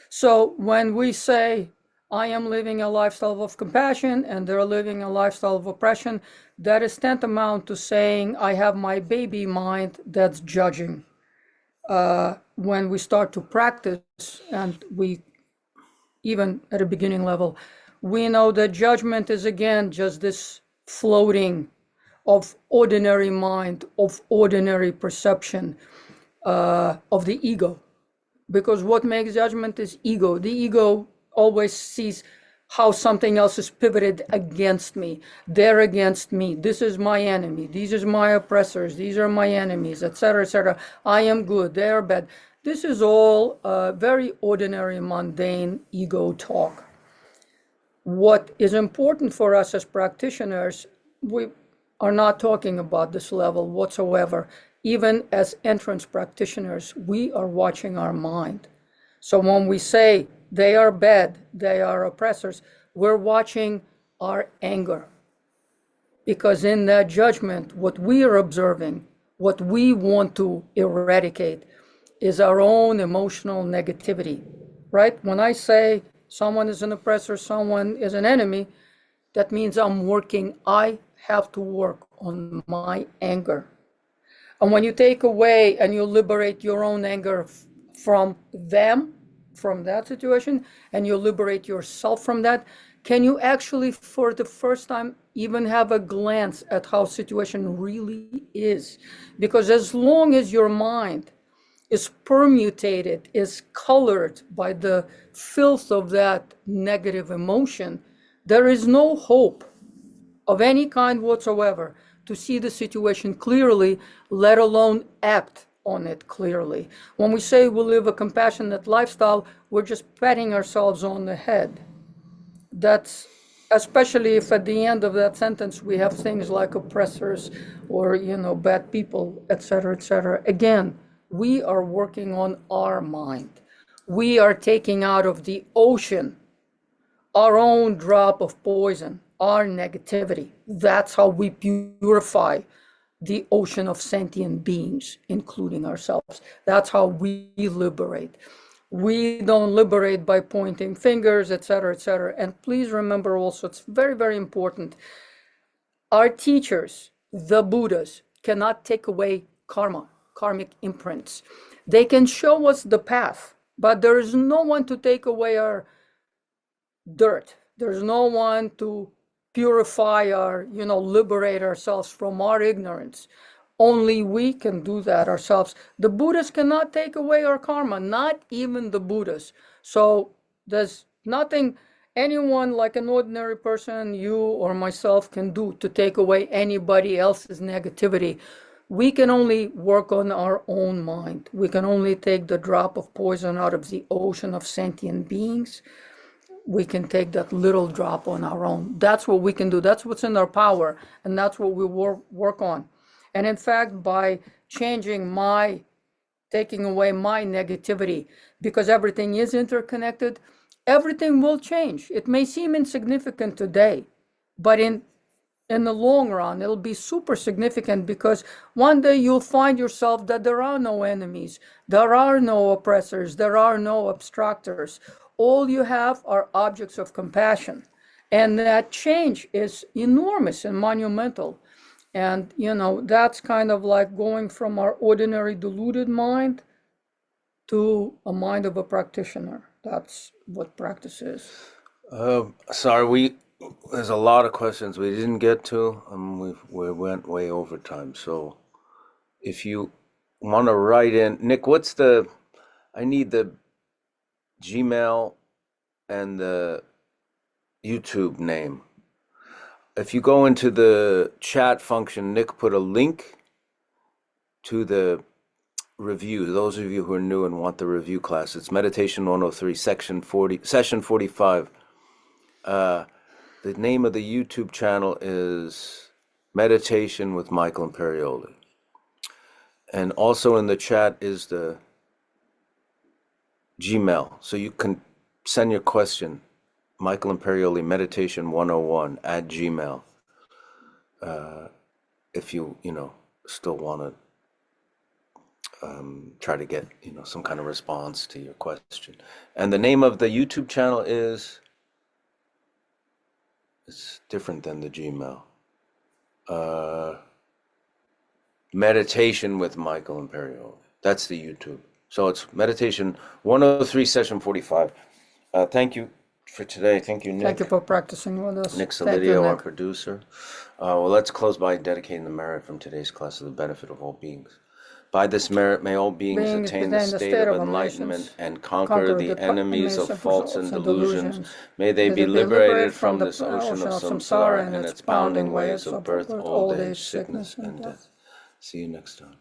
So when we say, I am living a lifestyle of compassion and they're living a lifestyle of oppression, that is tantamount to saying, I have my baby mind that's judging. When we start to practice, and we, even at a beginning level, we know that judgment is again just this floating of ordinary mind, of ordinary perception of the ego. Because what makes judgment is ego. The ego always sees how something else is pivoted against me. They're against me. This is my enemy. These are my oppressors. These are my enemies, etc., etc. I am good. They are bad. This is all very ordinary, mundane ego talk. What is important for us as practitioners, we are not talking about this level whatsoever. Even as entrance practitioners, we are watching our mind. So when we say they are bad, they are oppressors, we're watching our anger. Because in that judgment, what we are observing, what we want to eradicate is our own emotional negativity, right? When I say someone is an oppressor, someone is an enemy, that means I have to work on my anger. And when you take away and you liberate your own anger from them, from that situation, and you liberate yourself from that, can you actually, for the first time, even have a glance at how situation really is? Because as long as your mind is permutated, is colored by the filth of that negative emotion, there is no hope of any kind whatsoever to see the situation clearly, let alone act on it clearly. When we say we live a compassionate lifestyle, we're just patting ourselves on the head. That's especially if at the end of that sentence we have things like oppressors or bad people, etc., etc. Again, we are working on our mind. We are taking out of the ocean our own drop of poison, our negativity. That's how we purify the ocean of sentient beings, including ourselves. That's how we liberate. We don't liberate by pointing fingers, etc., etc. And please remember also, it's very, very important. Our teachers, the Buddhas, cannot take away karma, karmic imprints. They can show us the path, but there is no one to take away our dirt. There's no one to purify our, liberate ourselves from our ignorance. Only we can do that ourselves. The Buddhas cannot take away our karma, not even the Buddhas. So there's nothing anyone like an ordinary person, you or myself, can do to take away anybody else's negativity. We can only work on our own mind. We can only take the drop of poison out of the ocean of sentient beings. We can take that little drop on our own. That's what we can do. That's what's in our power, and that's what we work on. And in fact, by taking away my negativity, because everything is interconnected, everything will change. It may seem insignificant today, but in the long run, it'll be super significant, because one day you'll find yourself that there are no enemies, there are no oppressors, there are no obstructors. All you have are objects of compassion. And that change is enormous and monumental. And, that's kind of like going from our ordinary deluded mind to a mind of a practitioner. That's what practice is. Sorry, there's a lot of questions we didn't get to, and we went way over time. So if you want to write in, Nick, I need the Gmail and the YouTube name. If you go into the chat function, Nick put a link to the review. Those of you who are new and want the review class, it's Meditation 103, session 45. The name of the YouTube channel is Meditation with Michael Imperioli. And also in the chat is the Gmail. So you can send your question, Michael Imperioli Meditation 101 at Gmail. If you still want to try to get some kind of response to your question. And the name of the YouTube channel is, it's different than the Gmail. Meditation with Michael Imperioli. That's the YouTube. So it's Meditation 103, session 45. Thank you for today. Thank you, Nick. Thank you for practicing with us. Nick Thank you, Solidago, our Nick. producer. Well, let's close by dedicating the merit from today's class to the benefit of all beings. By this merit, may all beings attain the state of enlightenment and conquer the enemies of faults and delusions. May they be liberated from this ocean of samsara and its bounding waves of birth, old age, sickness, and death. See you next time.